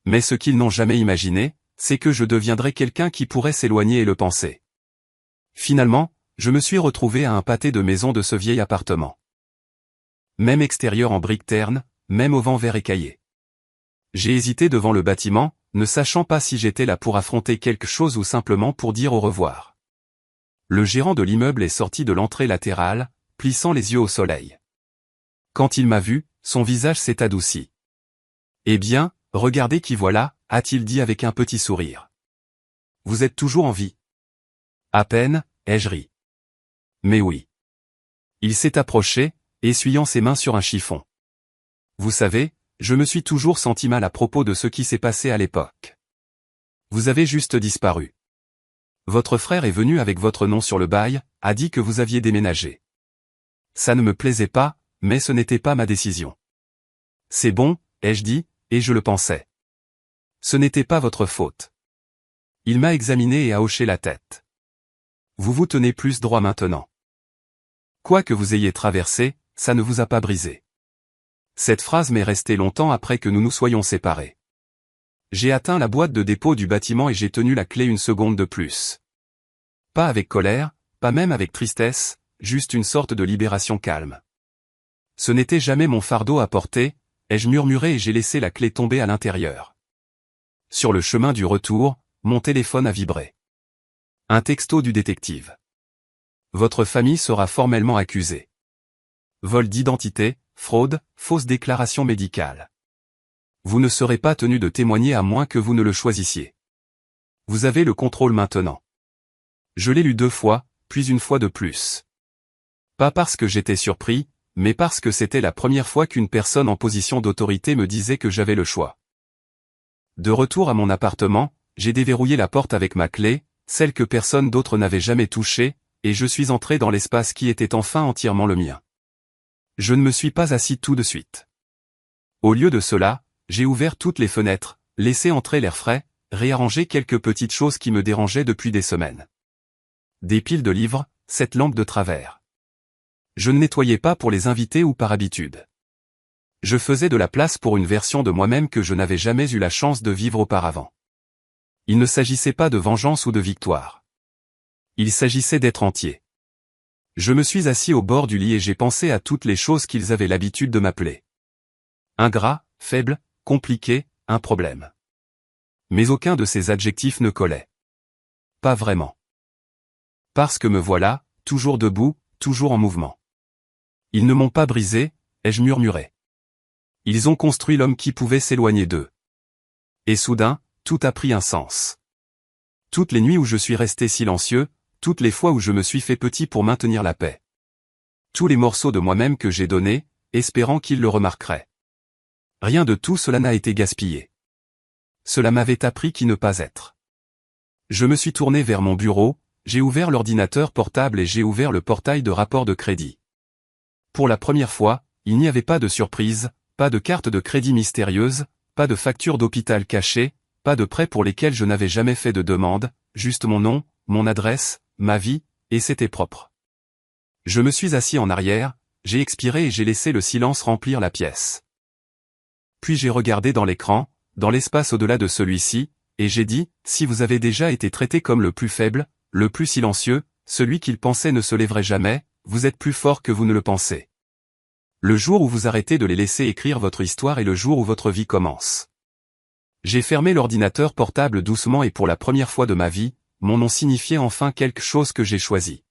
Mais ce qu'ils n'ont jamais imaginé, c'est que je deviendrais quelqu'un qui pourrait s'éloigner et le penser. Finalement, je me suis retrouvé à un pâté de maison de ce vieil appartement. Même extérieur en briques ternes, même au vent vert écaillé. J'ai hésité devant le bâtiment, ne sachant pas si j'étais là pour affronter quelque chose ou simplement pour dire au revoir. Le gérant de l'immeuble est sorti de l'entrée latérale, plissant les yeux au soleil. Quand il m'a vu, son visage s'est adouci. « Eh bien, regardez qui voilà », a-t-il dit avec un petit sourire. « Vous êtes toujours en vie ?»« À peine », ai-je ri. « Mais oui. » Il s'est approché, essuyant ses mains sur un chiffon. « Vous savez, je me suis toujours senti mal à propos de ce qui s'est passé à l'époque. Vous avez juste disparu. Votre frère est venu avec votre nom sur le bail, a dit que vous aviez déménagé. Ça ne me plaisait pas, mais ce n'était pas ma décision. C'est bon, ai-je dit, et je le pensais. Ce n'était pas votre faute. Il m'a examiné et a hoché la tête. Vous vous tenez plus droit maintenant. Quoi que vous ayez traversé, ça ne vous a pas brisé. Cette phrase m'est restée longtemps après que nous nous soyons séparés. J'ai atteint la boîte de dépôt du bâtiment et j'ai tenu la clé une seconde de plus. Pas avec colère, pas même avec tristesse, juste une sorte de libération calme. Ce n'était jamais mon fardeau à porter, ai-je murmuré et j'ai laissé la clé tomber à l'intérieur. Sur le chemin du retour, mon téléphone a vibré. Un texto du détective. Votre famille sera formellement accusée. Vol d'identité, fraude, fausse déclaration médicale. Vous ne serez pas tenu de témoigner à moins que vous ne le choisissiez. Vous avez le contrôle maintenant. Je l'ai lu 2 fois, puis une fois de plus. Pas parce que j'étais surpris, mais parce que c'était la première fois qu'une personne en position d'autorité me disait que j'avais le choix. De retour à mon appartement, j'ai déverrouillé la porte avec ma clé, celle que personne d'autre n'avait jamais touchée, et je suis entré dans l'espace qui était enfin entièrement le mien. Je ne me suis pas assis tout de suite. Au lieu de cela, j'ai ouvert toutes les fenêtres, laissé entrer l'air frais, réarrangé quelques petites choses qui me dérangeaient depuis des semaines. Des piles de livres, cette lampe de travers. Je ne nettoyais pas pour les invités ou par habitude. Je faisais de la place pour une version de moi-même que je n'avais jamais eu la chance de vivre auparavant. Il ne s'agissait pas de vengeance ou de victoire. Il s'agissait d'être entier. Je me suis assis au bord du lit et j'ai pensé à toutes les choses qu'ils avaient l'habitude de m'appeler. Ingrat, faible, compliqué, un problème. Mais aucun de ces adjectifs ne collait. Pas vraiment. Parce que me voilà, toujours debout, toujours en mouvement. Ils ne m'ont pas brisé, ai-je murmuré. Ils ont construit l'homme qui pouvait s'éloigner d'eux. Et soudain, tout a pris un sens. Toutes les nuits où je suis resté silencieux, toutes les fois où je me suis fait petit pour maintenir la paix. Tous les morceaux de moi-même que j'ai donnés, espérant qu'ils le remarqueraient. Rien de tout cela n'a été gaspillé. Cela m'avait appris qui ne pas être. Je me suis tourné vers mon bureau, j'ai ouvert l'ordinateur portable et j'ai ouvert le portail de rapport de crédit. Pour la première fois, il n'y avait pas de surprise, pas de carte de crédit mystérieuse, pas de facture d'hôpital cachée, pas de prêts pour lesquels je n'avais jamais fait de demande, juste mon nom, mon adresse, ma vie, et c'était propre. Je me suis assis en arrière, j'ai expiré et j'ai laissé le silence remplir la pièce. Puis j'ai regardé dans l'écran, dans l'espace au-delà de celui-ci, et j'ai dit, si vous avez déjà été traité comme le plus faible, le plus silencieux, celui qu'il pensait ne se lèverait jamais, vous êtes plus fort que vous ne le pensez. Le jour où vous arrêtez de les laisser écrire votre histoire est le jour où votre vie commence. J'ai fermé l'ordinateur portable doucement et pour la première fois de ma vie, mon nom signifiait enfin quelque chose que j'ai choisi.